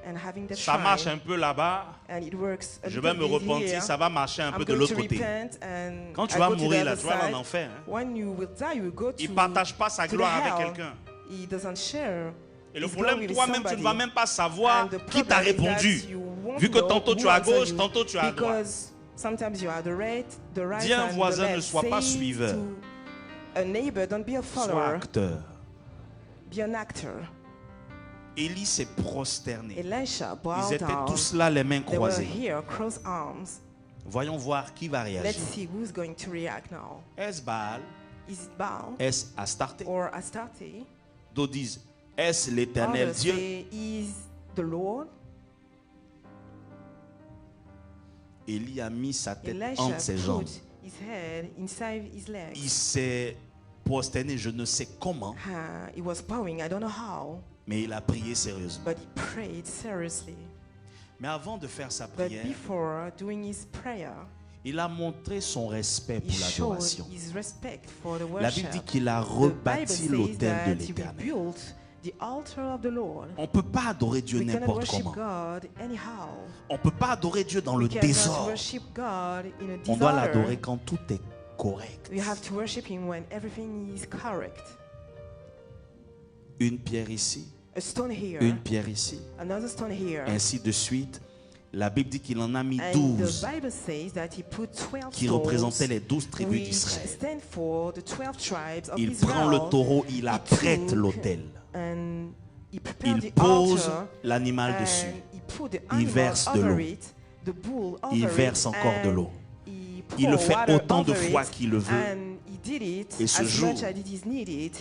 and having the Ça marche shrine, un peu là-bas. and it works a Je vais me little bit repentir, here. ça va marcher un I'm peu de going l'autre to côté. repent and Quand tu I vas go to the mourir là, other tu vas aller side. en enfer. Hein. When you will die, you will go Il to ne partage pas sa to the gloire avec hell. quelqu'un. He doesn't share. Et le his problème, glory with toi-même, tu ne somebody. vas même pas savoir And the qui t'a problem is that répondu. you won't Vu que know tantôt who tu es à answered gauche, you, tantôt tu es à droite. because sometimes you are the right Dis à un and voisin, the ne left. sois pas Say suiveur. to a neighbor, don't be a Sois follower, acteur. be an actor. Élie s'est prosterné. Elisha Ils bowed étaient down. tous là, les mains They were croisées. here, crossed arms. Voyons voir qui va réagir. Let's see who's going to react now. Est-ce Baal? Is it Baal Est-ce Astarté? or Astarte? D'autres disent, est-ce l'éternel Others Dieu? say, is the Lord? Élie a mis sa tête Elisha entre ses jambes. put his head inside his legs. Il s'est prosterné, je ne sais comment, He was bowing, I don't know how, mais il a prié sérieusement. but he prayed seriously. Mais avant de faire sa But prière, before doing his prayer, il a montré son respect he pour showed l'adoration. his respect for the La Bible worship. dit qu'il a The Bible rebâti says l'autel de that he l'Éternel. rebuilt the altar of the Lord. On ne peut pas adorer Dieu We cannot n'importe worship comment. God anyhow. On ne peut pas adorer Dieu dans le We cannot désordre. worship God in a On doit disorder. l'adorer quand tout est correct. We have to worship Him when everything is correct. Une pierre ici, A stone here, une pierre ici, another stone here. ainsi de suite. La Bible dit qu'il en a mis And 12 the Bible says that He put 12 qui stones représentaient les 12 tribus which d'Israël. stand for the 12 tribes of Il Israel. prend le taureau, il He apprête took l'autel. and he prepared Il the pose altar, l'animal and dessus. he put the Il animal verse de over l'eau. it, the bull Il over verse it, encore de and l'eau. he Il le pour fait water autant de over fois it, qu'il le veut. and he did it Et ce as jour, much as it is needed,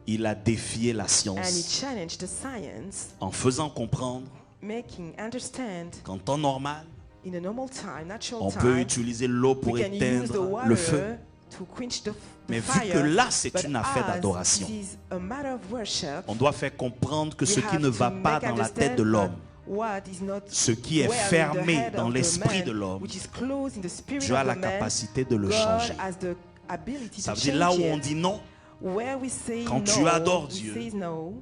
Il a défié la and he science challenged the science, en faisant comprendre making understand qu'en temps normal, in a normal time, natural on peut time, utiliser l'eau pour we can use the éteindre le feu. water to quench the Mais vu fire. que là, c'est But une affaire as d'adoration, it is a matter of worship, on doit faire comprendre que we ce qui have ne to va pas make dans la tête de understand l'homme, what is not ce qui est well in the fermé head dans of the l'esprit man, de l'homme, which is closed in the spirit Dieu a of la the man, capacité de le God changer. has the ability Ça to veut dire change là où on it. dit non, Where we say quand no, tu adores we Dieu, say no.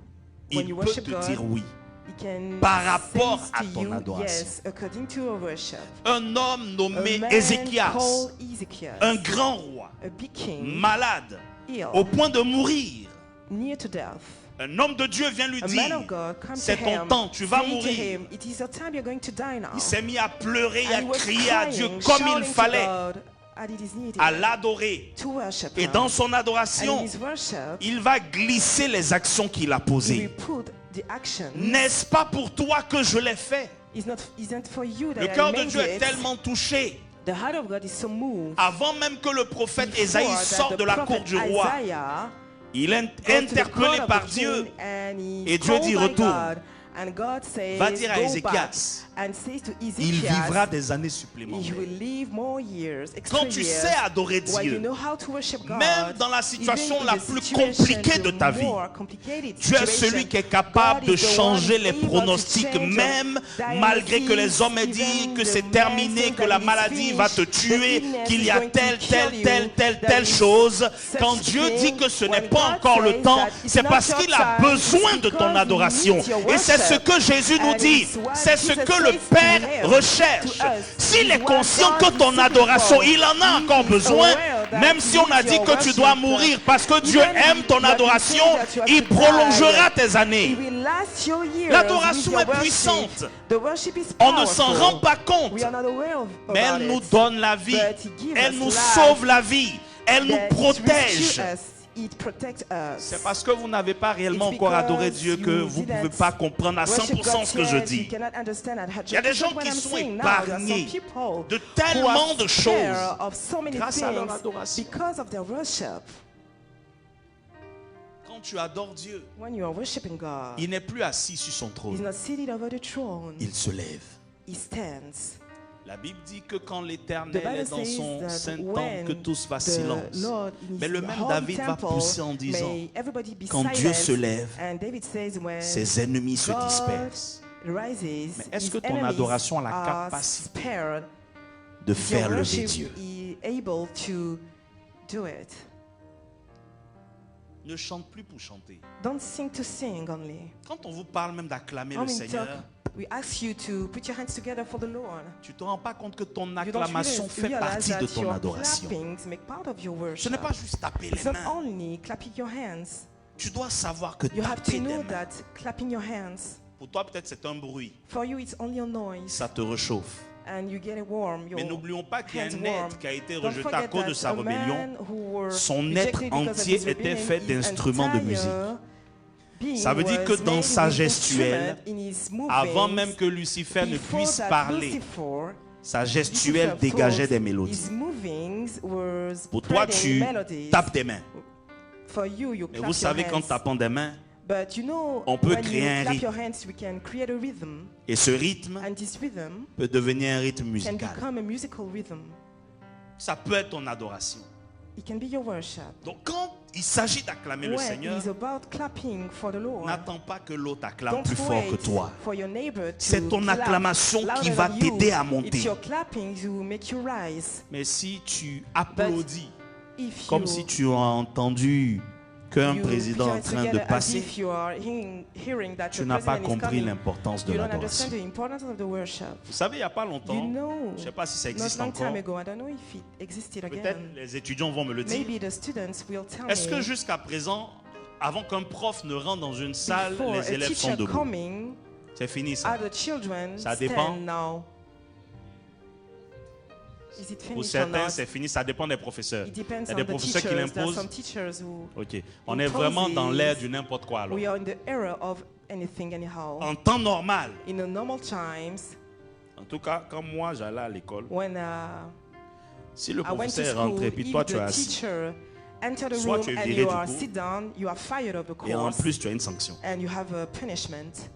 When il you peut worship te God, dire oui. He can Par say rapport à to ton you, adoration. yes, according to your worship. Un homme nommé A man Ézéchias, called Ezekiel, un grand roi, a big king, malade, ill, au point de mourir. near to death. Un homme de Dieu vient lui A man dire, of God comes to c'est ton him, temps, tu vas say to mourir. him, it is your time, you're going to die now. Il s'est mis à pleurer et And à he was crier à Dieu crying, comme il shouting to fallait, God, as it is needed, à l'adorer. to worship Et him. dans son And adoration, in his worship, il va glisser les actions qu'il a he will posées. put the action. N'est-ce pas pour toi que je l'ai fait? Isn't for you that Le I cœur de made Dieu est it. tellement touché. The heart of God is so moved. Avant même que le prophète Before Ésaïe that sorte the de la prophet cour du roi, Isaiah il est goes to the interpellé court of par the Dieu. king and he Et is Dieu called dit, by retourne. God. And God says, Va dire à go Ézéchias, back and says to il Ezekiel, vivra des années he supplémentaires. will live more years, extra Quand tu years. sais adorer While you Dieu, know how to worship God, même dans la even situation in la the plus situation, compliquée de the ta vie, more complicated tu es situation, celui qui est capable God de is the one changer les able to pronostics, change même your malgré que les hommes aient diagnosis, dit even que the c'est man terminé, says que that la it is maladie va te finished, tuer, the illness qu'il is y a going to telle kill you, that telle is chose. such Quand Dieu thing. dit que ce n'est When pas God encore le says temps, that it's c'est not parce your qu'il a time, besoin it's de ton because he adoration. needs your Et c'est ce worship. que Jésus nous And dit. it's what C'est ce Jesus que le says to Père him, recherche. to us. S'il It's est what conscient God que is ton seeking adoration, for. il en a He encore is besoin, aware that même he si on a needs dit your que tu dois worship. mourir parce que Dieu Even aime ton you have been adoration, saying that you have il to prolongera die. tes It années. will last your years L'adoration with your est worship. puissante. The worship is On ne s'en powerful. rend pas compte. We are not aware Mais about elle nous it. donne la vie. But he gives Elle us nous life. sauve la vie. Elle nous That it protège. rescues us. It protects us. C'est parce que vous n'avez pas réellement It's encore adoré because Dieu que you vous ne didn't pouvez pas comprendre à worship 100% God ce que je yet, dis. you cannot understand at Il y a des gens 100% what qui I'm sont saying now. There are some épargnés people de who tellement are de choses spared of so many grâce à leur things adoration. because of their worship. Quand tu adores Dieu, When you are worshiping God, il n'est plus assis sur son He's trône. not seated over the throne. Il se lève. He stands. La Bible dit que quand The l'Éternel Bible est dans says son that saint when temple, que tout se fasse the silence. Lord in Mais his le même holy David va temple, pousser en disant, may everybody be quand Dieu se silent. lève, And David says when ses ennemis se God dispersent. rises, Mais est-ce his que ton enemies adoration a la are capacité spared. de Your faire lever worship Dieu? is able to do it. Ne chante plus pour chanter. Don't sing to sing only. Quand on vous parle même d'acclamer When le we Seigneur, talk, we ask you to put your hands together for the Lord. tu ne te rends pas compte que ton You don't acclamation fait realize partie de that ton your adoration. clappings make part of your Ce worship. n'est pas juste taper It's les not mains. only clapping your hands. Tu dois savoir que You have taper to des know mains, that clapping your hands, pour toi peut-être c'est un bruit, for you it's only a noise, ça te réchauffe. and you get it warm. Mais Your n'oublions pas qu'il y a hands un warm. être qui a été Don't rejeté à forget cause de that sa a rébellion. man who were Son être rejected because of entier his était rebellion, fait his d'instruments de musique. entire being Ça veut dire was que dans made sa with gestuelle, instrument in his movings. Avant même que Lucifer ne Before puisse that, parler, Lucifer, sa gestuelle Lucifer dégageait thought des mélodies. his movings was Pour toi, spreading tu melodies. tapes tes mains. For you, you Mais clap vous savez your qu'en hands. tapant des mains, But you know, on peut when créer un you clap rythme. your hands, we can create a rhythm. Et ce rythme And this rhythm peut devenir un rythme can musical. become a musical rhythm. Ça peut être ton adoration. It can be your worship. Donc quand il s'agit d'acclamer le When Seigneur, it's about clapping for the Lord, n'attends pas que l'autre acclame don't plus fort que wait toi. for your neighbor to C'est ton clap acclamation qui louder va than t'aider you. à monter. It's your clapping to make you rise. Mais si tu applaudis If comme you, si tu as entendu qu'un you président est en put it train de together as passer, if you are hearing that tu the n'as pas president is compris coming, l'importance de you don't understand l'adoration. the importance of the worship. Vous savez, il n'y a pas longtemps, You know, je ne sais pas si ça not existe long encore, time ago, I don't know if it existed peut-être again. les étudiants vont me le dire. Maybe the students will tell Est-ce que me jusqu'à présent, avant qu'un prof ne rentre dans une salle, before les a élèves sont teacher debout? coming, C'est fini ça. are the children Ça dépend. stand now? Is it Pour finished or certains, not? c'est fini, ça dépend des professeurs. It depends Il y a on des the professeurs qui teachers. There are l'imposent. some teachers who Ok. On est vraiment dans imposes. l'ère du n'importe quoi alors. we are in the era of anything anyhow. En temps normal, In the normal times, en tout cas, quand moi j'allais à l'école, when si le I went to professeur est school, rentré puis if toi tu es the assis, teacher enter the Soit room tu es and viré you du are cours, sit down, you are fired of the et en course, plus tu as une sanction. and you have a punishment.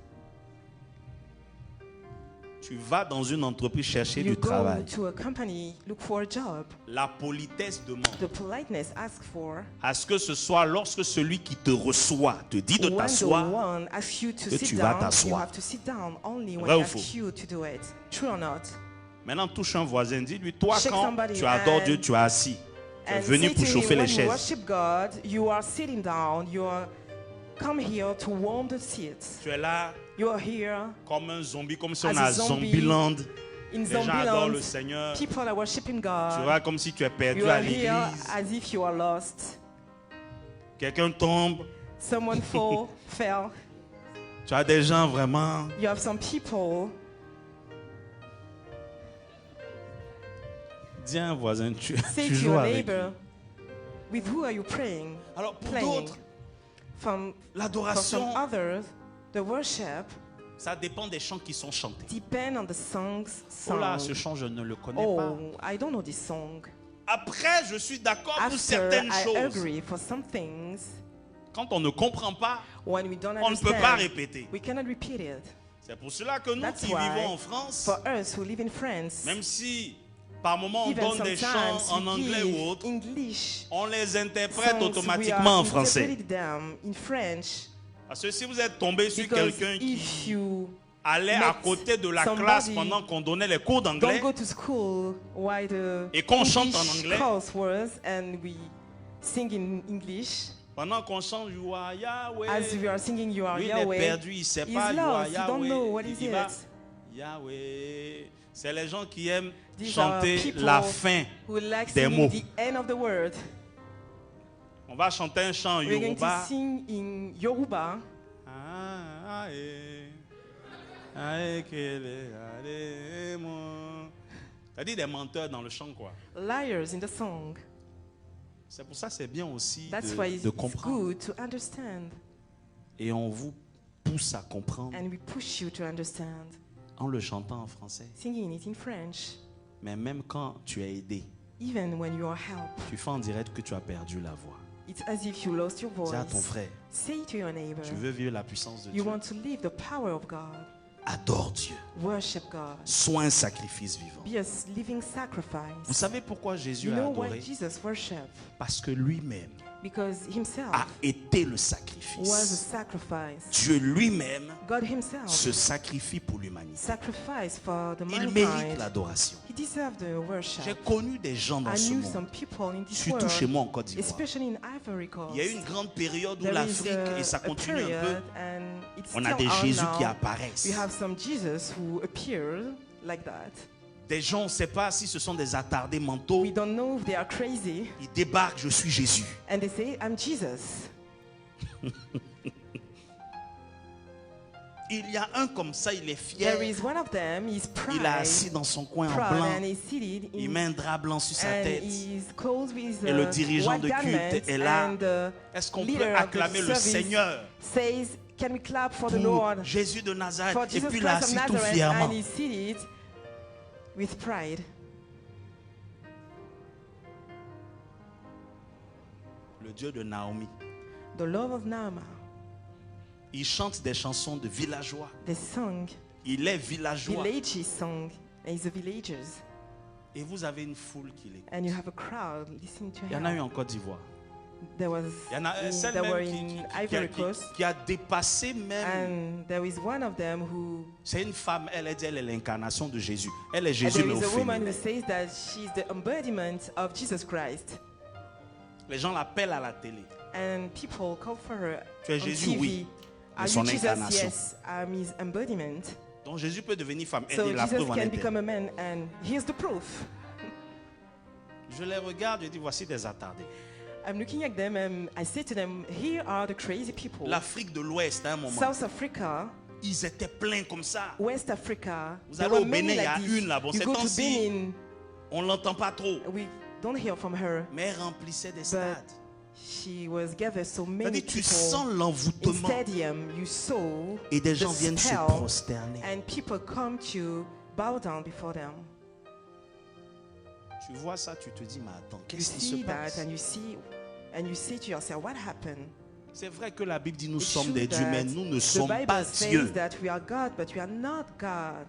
Tu vas dans une entreprise chercher You du go travail. to a company, look for a job. La politesse demande The politeness asks for à ce que ce soit lorsque celui qui te reçoit te dit de when the t'asseoir, one asks you to que sit tu vas down, you t'asseoir. have to sit down only when Vrai he ou asks faux? you to do it. True or not? Maintenant touche un voisin, dis-lui, toi Shake quand somebody tu adores and- Dieu, tu es assis. Tu es And venu say pour to him, chauffer les when you chaises. worship God, you are sitting down, you are come here to warm the seats. Tu es là You are here comme un zombie, comme si As on a a zombie. Zombieland. in Les gens adorent le Zombieland. Seigneur. People are worshiping Tu God. vois comme si tu es perdu You à are here l'église. as if you are lost. Quelqu'un tombe. Someone fell. Tu as des gens vraiment. You have some people. Dis à un voisin, tu Say to joues your avec lui. neighbor, with who are you praying? Alors pour Playing. d'autres, For some l'adoration, others, the worship ça dépend des chants qui sont chantés. depend on the songs Oh là, sung. ce chant, je ne le connais pas. Oh, I don't know this song. Après, je suis d'accord pour After, certaines I choses. agree for some things. Quand on ne comprend pas, When we don't on ne peut pas understand, répéter. we cannot repeat it. C'est pour cela que nous That's qui why, vivons en France, For us who live in France, même si par moment on even donne des chants sometimes en we anglais give ou autre, English on les interprète songs, we automatiquement are en français. interpreted them in French. Parce que si vous êtes tombé sur Because quelqu'un if qui you allait à met côté de la somebody- classe pendant qu'on donnait les cours d'anglais, don't go to school while the Et qu'on chante en English anglais. course was and we sing in English pendant qu'on chante You are Yahweh, as we are singing You Are lui il est Yahweh. perdu, il ne sait He's pas You are lost, you don't Yahweh. know what is Il va, it. Yahweh. C'est les gens qui aiment These are chanter people la fin. who like des singing mots. the end of the word. On va chanter un chant We're going to Yoruba. sing in Yoruba. Ah, ae. Ae, kele, ale, mo. C'est-à-dire des menteurs dans le chant, quoi. Liars in the song. C'est pour ça que c'est bien aussi That's why de it's comprendre. good to understand. Et on vous pousse à comprendre And we push you to understand. en le chantant en français. Singing it in French. Mais même quand tu es aidé, Even when you are helped. tu fais en direct que tu as perdu la voix. It's as if you lost your voice. Dis à ton frère, Say to your neighbor. tu veux vivre la puissance de You Dieu. want to live the power of God. Adore Dieu. Worship God. Sois un sacrifice vivant. Be a living Vous sacrifice. savez pourquoi Jésus You a know why adoré? Jesus worshiped? Parce que lui-même Because himself a été le was a sacrifice. sacrifice. Dieu lui-même God himself se sacrifie pour l'humanité. sacrificed for the Il mérite mankind. l'adoration. He deserved the worship. J'ai connu des gens dans I ce knew monde, some people in this surtout chez world, moi en Côte d'Ivoire. especially in Ivory Coast. Il y a eu une grande période où There is l'Afrique, et ça a continue un peu, period, and it's on a still des on Jésus now. qui apparaissent. We have some Jesus who appear like that. Des gens, on ne sait pas si ce sont des attardés mentaux. We don't know if they are crazy, Ils débarquent, je suis Jésus. and they say, I'm Jesus. Il y a un comme ça, il est There fier. is one of them, he's Il est assis proud, dans son coin en proud, blanc. and he's seated Il in, met un drap blanc sur sa and tête. he's clothed with Et le a dirigeant white de culte garment, est là. and the Est-ce qu'on peut leader of the acclamer le service Seigneur says, can we clap for the pour Lord? Jésus de Nazareth? For Et Jesus puis là, Christ of assis tout Nazareth, fièrement. and he's seated with pride. Le Dieu de Naomi, The love of Naamah, Il chante des chansons de villageois. They sung Il est villageois. villages song. He's the villagers. Et vous avez une foule qui l'écoute. And you have a crowd listening to Il y en a eu him. en Côte d'Ivoire. There was Il y en a celle there were même in Ivory Coast. qui a dépassé même. And there is one of them who C'est une femme, elle est l'incarnation de Jésus. Elle est and Jésus there mais au is a woman féminin. who says that she's the embodiment of Jesus Christ. Les gens l'appellent à la télé. And people call for her Tu es on Jésus, TV. oui, mais Are son you Jesus? incarnation. Yes, I'm his embodiment. Donc Jésus peut devenir femme. So Et la Jesus preuve en can est become telle. a man, and here's the proof. Je les regarde, je dis voici des attardés. I'm looking at them and I say to them, here are the crazy people. L'Afrique de l'Ouest, à un moment, South Africa, ils étaient pleins comme ça. West Africa, Vous there allez were au many Bénin, il y a like this. une là. Bon, You ces go to temps-ci, Benin, on ne l'entend pas trop. we don't hear from her, Mais elle remplissait des but stades. she was gathered so many C'est-à-dire, tu people sens in l'envoûtement. stadium. You saw Et des the gens viennent se spell, prosterner. and people come to bow down before them. Tu vois ça, tu te dis, mais attends, You qu'est-ce qui se see that, passe? and you say to yourself, what happened? C'est vrai que la Bible dit nous It's sommes true des dieux, mais that nous ne the sommes Bible pas says Dieu. that we are God, but we are not God.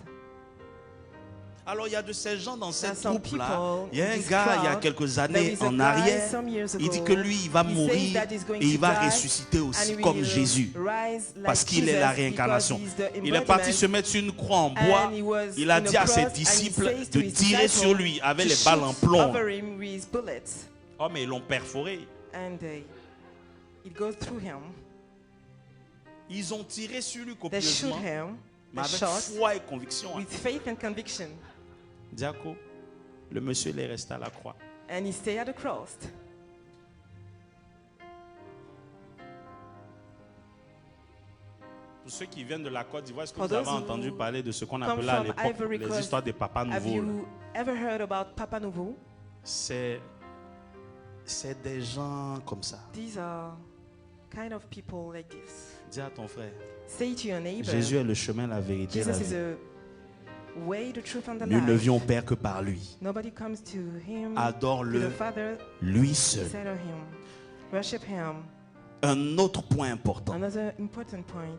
Alors il y a de ces gens dans cette some troupe-là. people Il y a in un this gars, il y a crowd, quelques there années is a en guy arrière. some years Il dit ago, que lui, il va he says mourir that he's going et il to va die, ressusciter aussi and comme will Jésus. rise like Parce qu'il est la Jesus réincarnation. because he's the Il est parti se embodiment. mettre sur une croix en bois. And he was Il a in dit a à ses cross, and he disciples says to de his tirer disciples sur lui avec to les balles en shoot plomb. over him with bullets. Oh, mais ils l'ont perforé. And it goes through him. Ils ont tiré sur lui They shoot copieusement, him, mais they avec shot foi et conviction. with faith and conviction. Diaco, le monsieur il est resté à la croix. And he stayed at the cross. Pour ceux qui viennent de la Côte d'Ivoire, est-ce que For vous avez those who entendu parler de ce qu'on come appelait à from l'époque Ivory les Coast, histoires des papas Have nouveaux? là? you ever heard about Papa Nouveau? C'est des gens comme ça. These are kind of people like this. Dis à ton frère, Say to your neighbor, Jésus est le chemin, la vérité et la Jesus is vie. the way, the truth, and the Nous ne life. vions au Père que par lui. Nobody comes to him, to Adore-le, the Father, lui seul. instead of him. Worship him. Un autre point important. Another important point.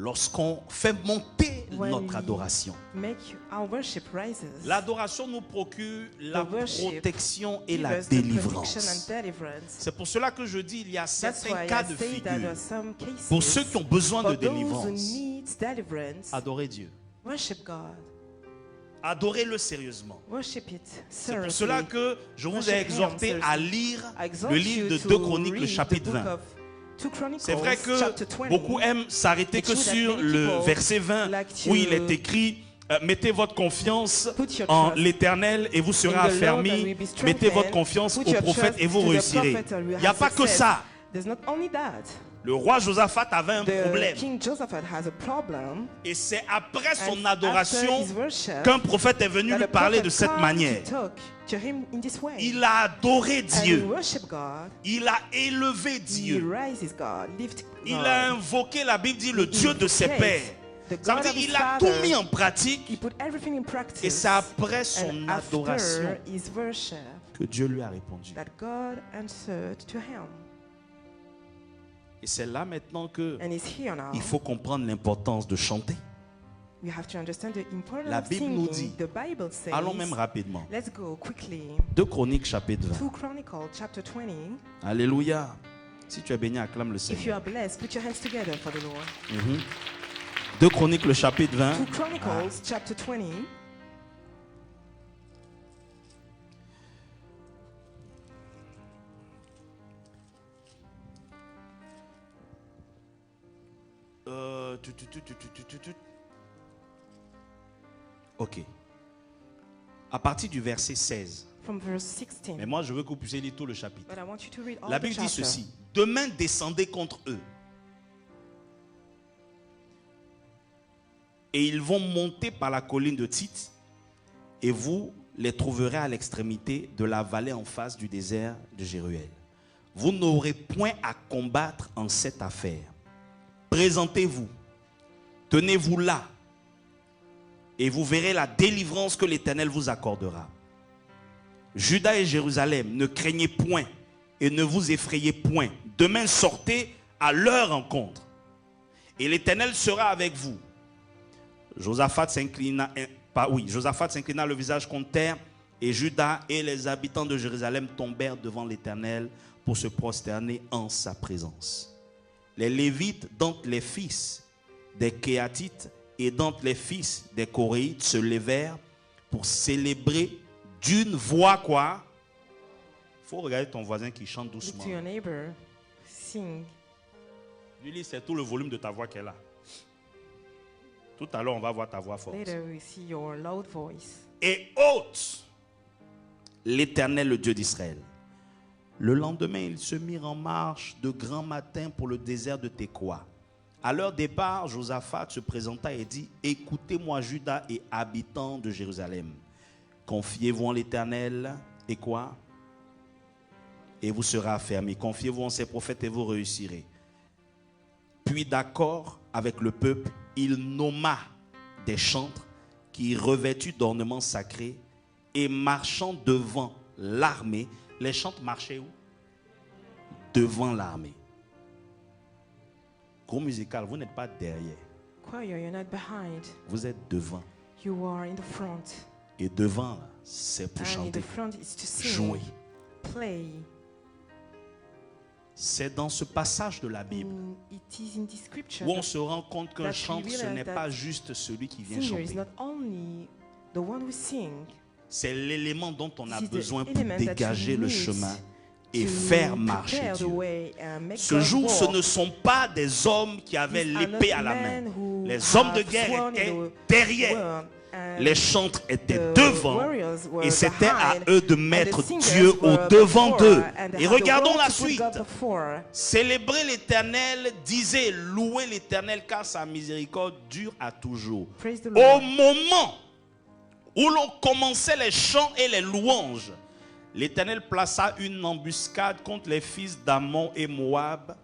Lorsqu'on fait monter When notre we adoration, make our worship rises. l'adoration nous procure la The worship protection et Give la us the protection délivrance. and deliverance. C'est pour cela que je dis il y a That's certains why cas I de say that there figure. are some cases Pour ceux qui ont besoin de for those who délivrance, need deliverance, adorez Dieu. worship God. Adorez-le sérieusement. Worship it C'est pour seriously. cela que je vous ai Worship him exhorté à seriously. lire I exhort le livre you de to 2 Chroniques, le read chapitre the book 20. of 2 Chronicles, C'est vrai chapter que 20. beaucoup aiment s'arrêter que It's true that sur many le people verset 20 like to où il est écrit mettez votre confiance put your en trust l'Éternel et vous serez in the Lord and affermis. will be strengthened. Mettez votre confiance Put au your prophète trust et vous to the réussirez. prophet and you Il n'y a have pas que success. ça. There's not only that. Le roi Josaphat avait un The problème. King Josaphat has a problem. Et c'est après son And adoration after his worship, qu'un prophète est venu that lui the parler prophet de cette come manière. to talk to him in this way. Il a adoré And he Dieu. worship God. Il a élevé He Dieu. rises God, lift Il God. a invoqué, la Bible dit, le Dieu de ses Praise pères. the Ça God veut of dire his qu'il a father. tout mis en pratique He put everything in practice. et c'est après son and adoration after his worship que Dieu lui a répondu. that God answered to him. Et c'est là maintenant que And he's here now. il faut comprendre l'importance de chanter. We have to understand the importance La of Bible singing. nous dit, The Bible says, allons même rapidement. let's go quickly. 2 Chroniques chapitre 20. 2 Chronicles chapter 20. Alléluia. Si tu es béni, acclame le If you Seigneur. are blessed, put your hands together for the Lord. 2 Chroniques le chapitre 20. 2 Chronicles chapter 20. Ok. À partir du verset 16. From verse 16. Mais moi, je veux que vous puissiez lire tout le chapitre. But I want you to read all La the Bible dit chapter. ceci. Demain, descendez contre eux. Et ils vont monter par la colline de Tite. Et vous les trouverez à l'extrémité de la vallée en face du désert de Jéruel. Vous n'aurez point à combattre en cette affaire. Présentez-vous. Tenez-vous là. Et vous verrez la délivrance que l'Éternel vous accordera. Juda et Jérusalem, ne craignez point et ne vous effrayez point. Demain, sortez à leur rencontre. et l'Éternel sera avec vous. Josaphat s'inclina le visage contre terre, et Juda et les habitants de Jérusalem tombèrent devant l'Éternel pour se prosterner en sa présence. Les Lévites, d'entre les fils des Kéatites et d'entre les fils des Coréites se levèrent pour célébrer d'une voix quoi? Il faut regarder ton voisin qui chante doucement. To your neighbor, sing. Lui, c'est tout le volume de ta voix qu'elle a. Tout à l'heure, on va voir ta voix forte. Later we see your loud voice. Et ôte l'Éternel, le Dieu d'Israël. Le lendemain, ils se mirent en marche de grand matin pour le désert de Tekoa. À leur départ, Josaphat se présenta et dit: écoutez-moi, Juda et habitants de Jérusalem. Confiez-vous en l'Éternel et quoi? Et vous serez affermis. Confiez-vous en ses prophètes et vous réussirez. Puis d'accord avec le peuple, il nomma des chantres qui revêtus d'ornements sacrés et marchant devant l'armée. Les chantres marchaient où? Devant l'armée. Groupe musical, vous n'êtes pas derrière. Choir, you're not behind. Vous êtes devant. You are in the front. Et devant, c'est pour And in chanter, the front is to sing, jouer. play. C'est dans ce passage de la Bible It is in the scripture où on se rend compte qu'un that chantre, we ce realize n'est that pas juste celui qui vient singer is chanter. not only the one who sing. C'est l'élément dont on a This is the besoin pour element that you dégager le need chemin et to faire marcher prepare the Dieu. way and make Ce God jour, ce walk. ne sont pas des hommes qui avaient These are l'épée not à la main. men who Les hommes de have guerre sworn étaient in the derrière. world, and Les chantres étaient the devant warriors were et c'était à behind, eux de and mettre the singers Dieu were au devant before, d'eux. and they Et had the regardons world la to put suite. God before. Célébrer l'Éternel, disait louer l'Éternel car sa miséricorde dure à toujours. Praise the Au Lord. moment où l'on commençait les chants et les louanges, l'Éternel plaça une embuscade contre les fils d'Ammon et Moab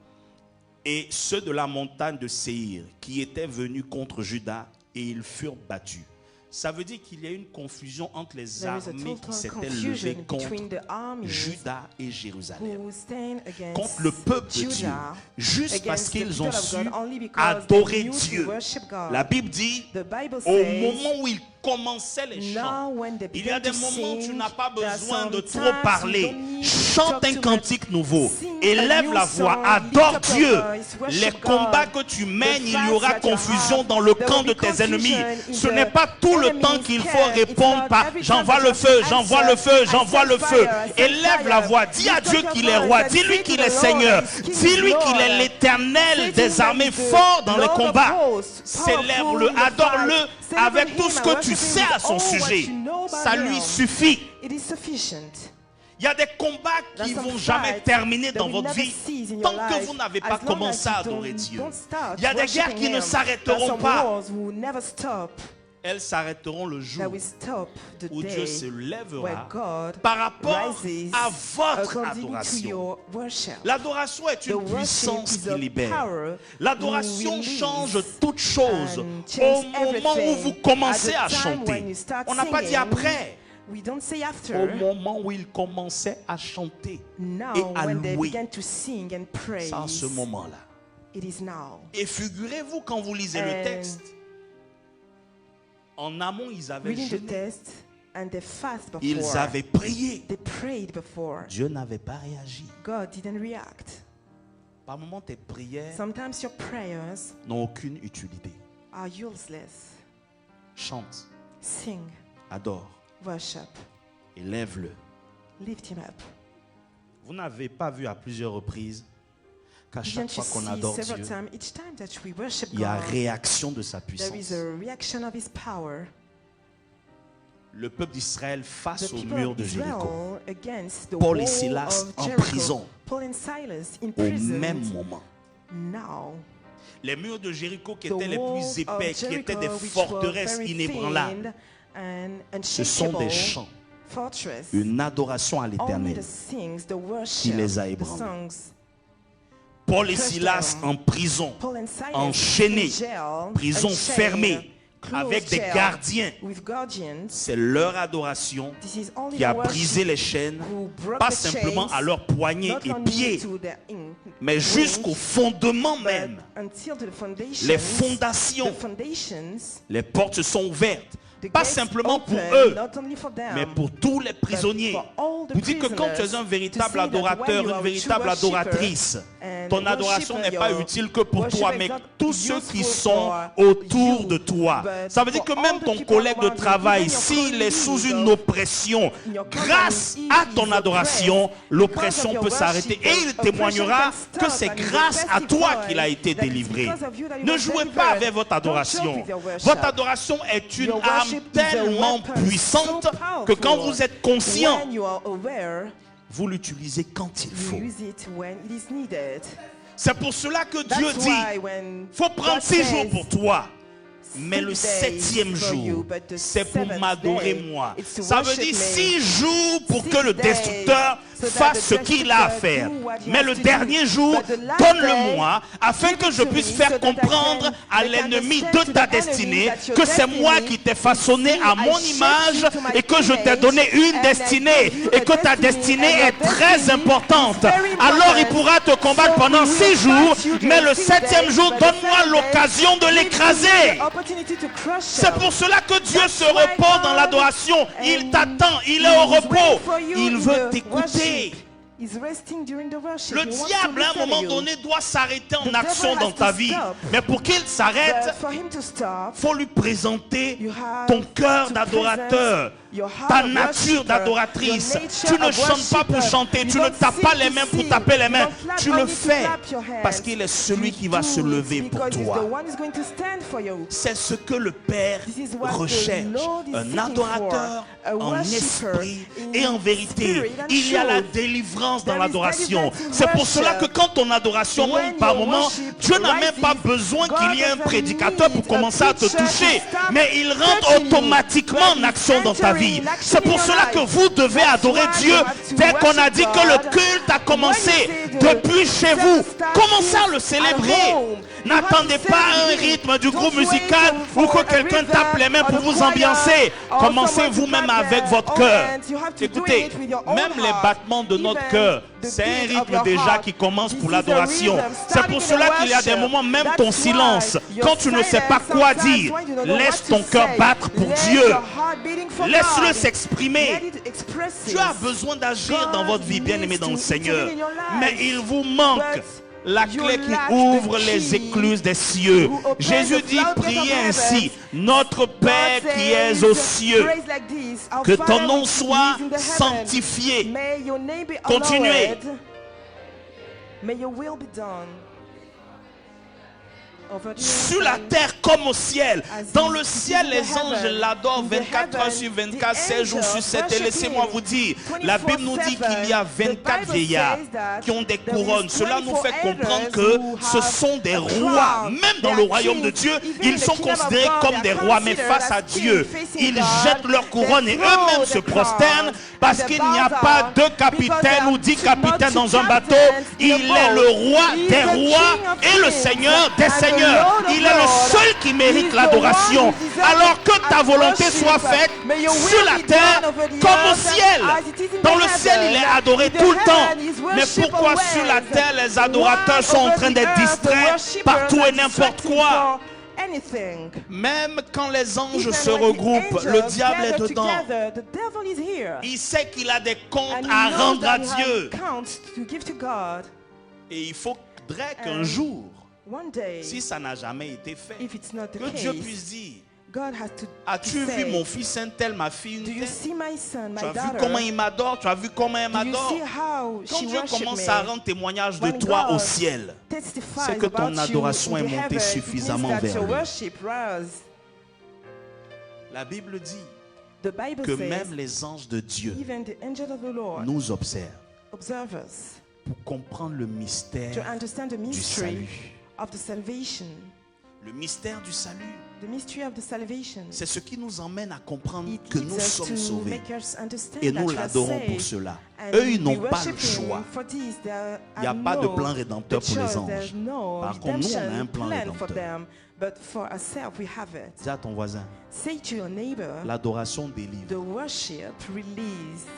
et ceux de la montagne de Séhir qui étaient venus contre Juda et ils furent battus. Ça veut dire qu'il y a une confusion entre les There is a armées qui total s'étaient levées confusion contre between the armies Juda et Jérusalem, who stand against contre le peuple de Dieu, Judah, juste parce against the qu'ils ont people of su God, only because adorer they knew to Dieu. worship God. La Bible dit, The Bible au says, moment où ils commençaient les now chants, when they il y a begin des to moments où tu sing, n'as pas there are besoin de some trop times parler. you don't need to Chante talk un too cantique nouveau. Sing Élève a la new voix, song, adore lift up Dieu. your voice, worship Les God. combats que tu mènes, il y The aura fights that you confusion have, dans le there camp will de be tes ennemis. confusion in Ce the n'est pas tout le temps enemy's qu'il faut camp. It's répondre not par every j'envoie time le that feu, you j'envoie answer, le feu, I j'envoie send le feu. fire, I send Élève la fire. voix, dis à Lift Dieu up your qu'il est voice roi, and dis-lui say qu'il to est the Lord, Seigneur, He's King, dis-lui Lord. qu'il est l'Éternel Say to des him armées that he's fort the dans les Lord of combats. hosts, Célèbre-le, powerful in the adore-le fight. avec Celebrate tout him ce and que tu worship sais him à with son all what sujet. you know about Ça lui him. suffit. It is sufficient. Il y a des combats qui There's ne some vont jamais fights terminer that dans will votre never vie cease in your tant que life vous n'avez as pas long commencé as à you adorer don't- Dieu. don't start Il y a des guerres worshiping qui ne him. s'arrêteront There's some pas. wars will never stop. Elles s'arrêteront le That jour will stop the où Dieu day se where lèvera God par rapport rises à votre according to adoration. your worship. L'adoration est The une worship puissance is qui a libère. power L'adoration who release change toutes choses. and Au change moment où everything. vous commencez At à the time when chanter, you start on n'a pas dit singing, après. We don't say Au after. moment où ils commençaient à chanter Now, et à when they louer, began to sing and praise, c'est à ce moment-là. it is now. Et figurez-vous quand vous lisez le And texte, en amont ils avaient Reading the jeûné, text, and they fast before. ils avaient prié. They prayed before. Dieu n'avait pas réagi. God didn't react. Par moments, tes prières Sometimes your prayers n'ont aucune utilité. are useless. Chante, Sing, adore, worship, élève-le. lift him up. Vous n'avez pas vu à plusieurs reprises qu'à chaque Didn't you fois qu'on see adore several Dieu, times, each time that we worship il y a God, réaction de sa there is puissance. a reaction of his power. Le peuple d'Israël The face au people mur of de Jéricho, Israel against the Paul et wall Silas of en Jericho. prison. Paul and Silas in au prison. même moment. Now, Les murs de Jéricho qui the étaient les walls plus épais, of qui étaient Jericho, des which were forteresses very inébranlables, thin and ce sont des unshakable chants, fortress, une adoration à only l'Éternel. the sings, the worship, qui les a the ébranlés. songs. Paul et Silas en prison, Paul and Silas enchaînés, in jail, prison unchained, fermée, avec des gardiens. C'est leur adoration qui a brisé les chaînes, pas simplement à leurs poignets et pieds, mais jusqu'au fondement même. Les fondations, les portes sont ouvertes. Pas simplement pour eux, mais pour tous les prisonniers. Vous dites que quand tu es un véritable adorateur, une véritable adoratrice, ton adoration n'est pas utile que pour toi, mais tous ceux qui sont autour de toi. Ça veut dire que même ton collègue de travail, s'il est sous une oppression, grâce à ton adoration, l'oppression peut s'arrêter. Et il témoignera que c'est grâce à toi qu'il a été délivré. Ne jouez pas avec votre adoration. Votre adoration est une arme tellement puissante que quand vous êtes conscient, vous l'utilisez quand il faut. C'est pour cela que Dieu dit, il faut prendre 6 jours pour toi. Mais le 7e jour, c'est pour m'adorer moi. Ça veut dire 6 jours pour que le destructeur fasse ce qu'il a à faire. Mais le dernier jour, donne-le-moi afin que je puisse faire comprendre à l'ennemi de ta destinée que c'est moi qui t'ai façonné à mon image et que je t'ai donné une destinée et que ta destinée est très importante. Alors il pourra te combattre pendant 6 jours, mais le 7e jour, donne-moi l'occasion de l'écraser. C'est pour cela que Dieu se repose dans l'adoration. Il t'attend, il est au repos. Il veut t'écouter. Le diable, à un moment donné, doit s'arrêter en action dans ta vie. Mais pour qu'il s'arrête, il faut lui présenter ton cœur d'adorateur, ta nature d'adoratrice. Tu ne chantes pas pour chanter, tu ne tapes pas les mains pour taper les mains. Tu le fais parce qu'il est celui qui va se lever pour toi. C'est ce que le Père recherche. Un adorateur en esprit et en vérité. Il y a la délivrance dans l'adoration. C'est pour cela que quand ton adoration monte par moment, Dieu n'a même pas besoin qu'il y ait un prédicateur pour commencer à te toucher. Mais il rentre automatiquement en action dans ta vie. C'est pour cela que vous devez adorer Dieu dès qu'on a dit que le culte a commencé depuis chez vous. Commencez à le célébrer. N'attendez pas un rythme du groupe musical ou que quelqu'un tape les mains pour vous ambiancer. Commencez vous-même avec votre cœur. Écoutez, même les battements de notre cœur, c'est un rythme déjà qui commence pour l'adoration. C'est pour cela qu'il y a des moments, même ton silence, quand tu ne sais pas quoi dire, laisse ton cœur battre pour Dieu. Laisse-le s'exprimer. Tu as besoin d'agir dans votre vie, bien-aimé dans le Seigneur. Mais il vous manque la clé qui ouvre les écluses des cieux. Jésus dit, priez ainsi: notre Père qui es aux cieux, que ton nom soit sanctifié. Continuez. Sur la terre comme au ciel. Dans le ciel, les anges l'adorent 24 heures sur 24, 7 jours sur 7. Et laissez-moi vous dire, la Bible nous dit qu'il y a 24 vieillards qui ont des couronnes. Cela nous fait comprendre que ce sont des rois. Même dans le royaume de Dieu, ils sont considérés comme des rois. Mais face à Dieu, ils jettent leurs couronnes et eux-mêmes se prosternent parce qu'il n'y a pas de capitaine ou 10 capitaines dans un bateau. Il est le roi des rois et le Seigneur des seigneurs. Il est le seul qui mérite l'adoration. Alors que ta volonté soit faite sur la terre comme au ciel. Dans le ciel, il est adoré tout le temps. Mais pourquoi sur la terre, les adorateurs sont en train d'être distraits par tout et n'importe quoi? Même quand les anges se regroupent, le diable est dedans. Il sait qu'il a des comptes à rendre à Dieu. Et il faudrait qu'un jour, si ça n'a jamais été fait, que Dieu puisse dire: as-tu vu mon fils un tel, ma fille une telle? Tu as vu comment il m'adore? Tu as vu comment elle m'adore? Quand Dieu commence à rendre témoignage de toi au ciel, c'est que ton adoration est montée suffisamment vers lui. La Bible dit que même les anges de Dieu nous observent pour comprendre le mystère du salut. Le mystère du salut. The mystery of the salvation. C'est ce qui nous emmène à comprendre It que leads nous us sommes to sauvés. make us understand Et that nous we are l'adorons saved. pour cela. And Eux, ils we n'ont pas le worship choix. him for this. There Il n'y a are pas de no plan rédempteur pour les choice. anges. There's no Par contre, nous, on a un redemption plan plan for rédempteur. them, but for ourselves we have it. Dis à ton voisin, Say to your neighbor, l'adoration délivre. the worship released,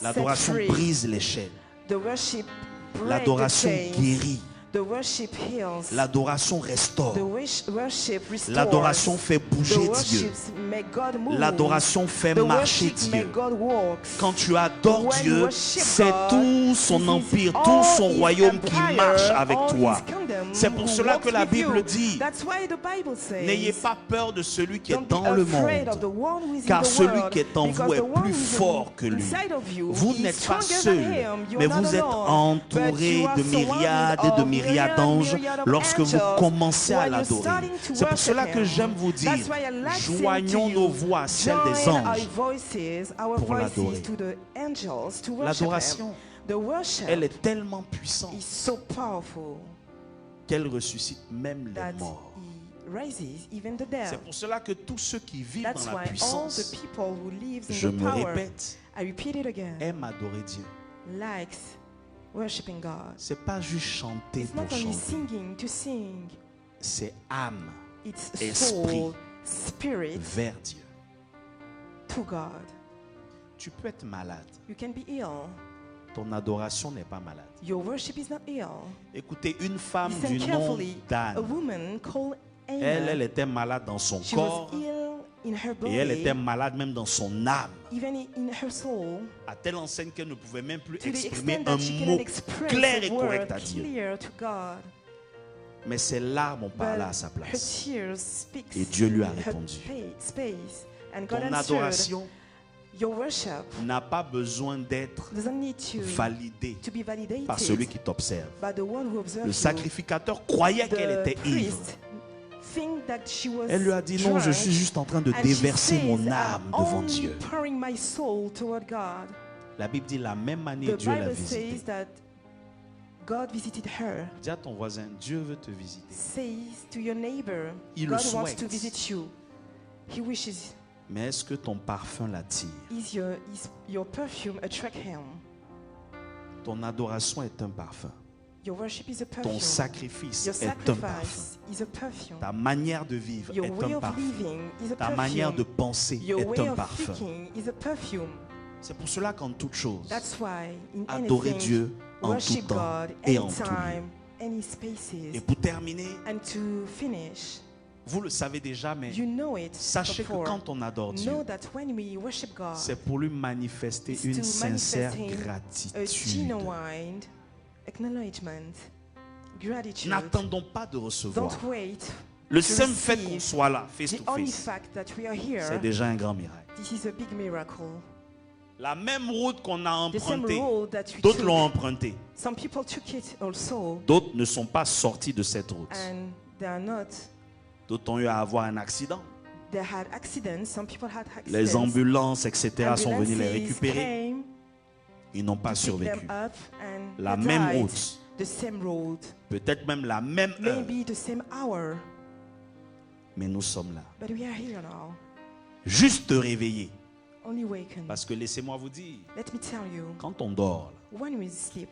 L'adoration set free. brise les chaînes. The worship break the L'adoration chains. guérit. The worship heals. L'adoration restaure. The worship restores. L'adoration fait bouger The Dieu. worship make God move. L'adoration fait The marcher worship Dieu. make God walk. Quand tu adores When Dieu, worship c'est God, tout son this is empire, all tout son his royaume qui empire, marche avec all toi. his kingdom C'est pour who cela walks que la with Bible you. dit, That's why the Bible says, n'ayez pas peur de celui qui est don't be dans le afraid of the monde, one who is in car the celui world, qui est en because vous the est one plus who is fort que lui. inside of you Vous is n'êtes pas stronger seul, than him. You're mais not vous êtes alone. entouré But you are de myriades et de surrounded myriades of d'anges myriad of lorsque vous angels commencez à when you're l'adorer. starting to C'est pour worship cela que him. j'aime vous dire, That's why I like saying joignons to nos you, voix à celles des join anges. our voices, our pour voices l'adorer. to the angels to worship L'adoration, him. The worship elle est tellement puissante is so powerful qu'elle ressuscite même that les morts. he raises even the dead. C'est pour cela que tous ceux qui vivent That's dans la why all the puissance, people who live je in the me power, répète, I repeat it again, aiment adorer Dieu. likes worshiping God. C'est pas juste chanter It's pour not only chanter. singing to sing, C'est âme it's Esprit. soul, spirit vers Dieu. to God. Tu peux être malade. You can be ill. Ton adoration n'est pas malade. Your worship is not ill. Écoutez, une femme Listen du nom carefully. A d'Anne, woman called elle Anna, était malade dans son she was corps ill in her et body, elle était malade même dans son âme. even in her soul, À telle enseigne qu'elle ne pouvait même plus to the exprimer extent un that she mot cannot express clair a et word correct à Dieu. clear to God. Mais ses larmes ont parlé But à sa her place. tears speaks Et Dieu lui a in her répondu. space, and God Ton answered. adoration Your worship n'a pas besoin d'être doesn't need to validée be validated par celui qui t'observe. by the one who observes Le you. sacrificateur croyait qu'elle The était ivre. priest think that she was Elle lui a dit non, je drunk, suis juste en train de and she déverser says, mon âme I'm devant only Dieu. pouring my soul toward God. La Bible dit la même année The Dieu l'a Bible says visité. that God visited her. Dis à ton voisin, Dieu veut te visiter. Says to your neighbor, Il God le wants souhaite. to visit you. He wishes. Mais est-ce que ton parfum l'attire? Is your perfume attract him? Ton adoration est un parfum. Your worship is a Ton perfume. sacrifice Your est un parfum. sacrifice is a perfume. Ta manière de vivre Your est way un of parfum. living is a Ta perfume. manière de penser Your est way un of parfum. thinking is a perfume. C'est pour cela qu'en toute chose, That's why in adorer anything, Dieu en tout worship temps God et en tout lieu. anytime, any spaces. Et pour terminer, And to finish, vous le savez déjà, mais you know it sachez que before. quand on adore Dieu, Know that when we worship God, c'est pour lui manifester it's une to sincère manifesting a gratitude. genuine acknowledgement, gratitude. N'attendons pas de recevoir. Don't wait. Le to seul fait qu'on receive. soit là, face The to only face, fact that we are here, c'est déjà un grand miracle. this is a big miracle. La même route qu'on a The same empruntée, road that we d'autres took, l'ont empruntée. some people took it also, D'autres ne sont pas sortis de cette route. and they are not. D'autres ont eu à avoir un accident. They had accidents. Some people had accidents. Les ambulances, etc. sont venues les Ambulances récupérer. came Ils n'ont pas to pick survécu. them up and La they même died. route, The same road, peut-être même la même heure, maybe the same hour, mais nous sommes là. but we are here now, Juste réveillés. only waken. Parce que laissez-moi vous dire, Let me tell you, quand on dort, when we sleep,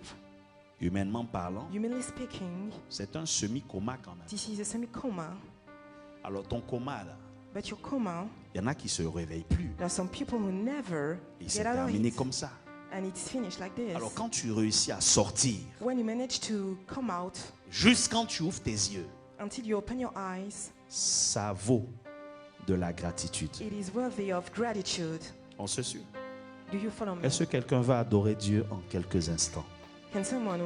humainement parlant, humanly speaking, c'est un semi-coma quand même. this is a semi-coma. Alors ton coma là, But your coma, il y en a qui se réveillent plus. there are some people who never Et c'est get out of terminé it, comme ça. and it's finished like this. Alors quand tu réussis à sortir, When you manage to come out, juste quand tu ouvres tes yeux, until you open your eyes, ça vaut de la gratitude. it is worthy of gratitude. On se suit. Do you follow me? Est-ce que quelqu'un va adorer Dieu en quelques instants? Can someone,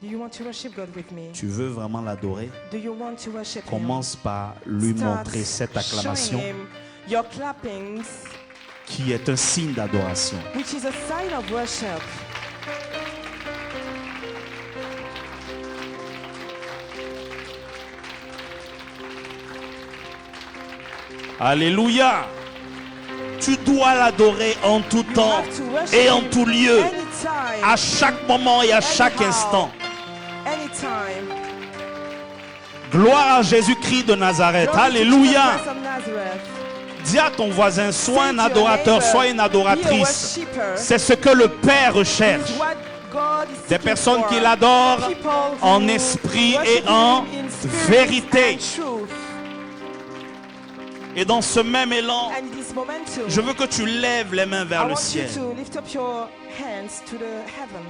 do you want to worship God with me? Tu veux vraiment l'adorer? Do you want to worship Him? Commence par lui Start montrer cette acclamation showing Him your clappings, qui est un signe d'adoration. which is a sign of worship. Alléluia! Tu dois l'adorer en tout You temps have to worship et en Him tout lieu, anytime, à chaque moment et à chaque anyhow, instant. anytime. Gloire à Jésus-Christ de Nazareth. Glory to Alléluia. Jesus of Nazareth. Dis à ton voisin, sois un Say to your adorateur, neighbor, sois une be a adoratrice. worshipper. C'est ce que le Père recherche. It's what God is Des seeking personnes for. qui l'adorent People en who esprit worship et en him in spirit vérité. and truth. Et dans ce même élan, And this momentum, je veux que tu lèves les mains I vers le want you ciel. to lift up your hands to the heaven.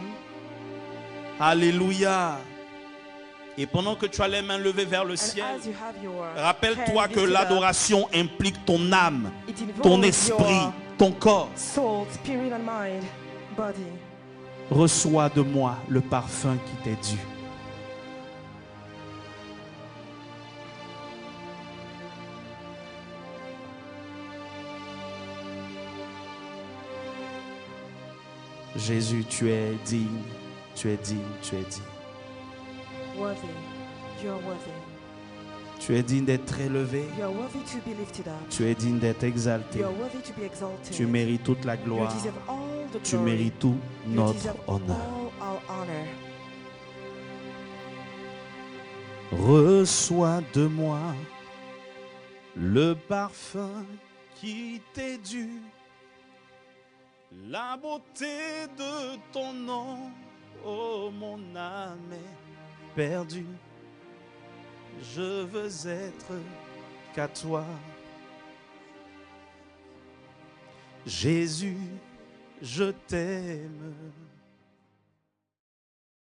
Alléluia. Et pendant que tu as les mains levées vers le And ciel, as you have your rappelle-toi hand que lifted up, l'adoration implique ton âme, it involves ton esprit, your ton corps. soul, spirit and mind, body. Reçois de moi le parfum qui t'est dû. Jésus, tu es digne, tu es digne, tu es digne. Worthy. You are worthy. Tu es digne d'être élevé, You are worthy to be lifted up. tu es digne d'être exalté. You are worthy to be exalted. Tu mérites toute la You gloire, deserve all the tu glory. mérites tout You notre deserve honneur. all our honor. Reçois de moi le parfum qui t'est dû, la beauté de ton nom, oh mon âme est perdue. Je veux être qu'à toi. Jésus, je t'aime.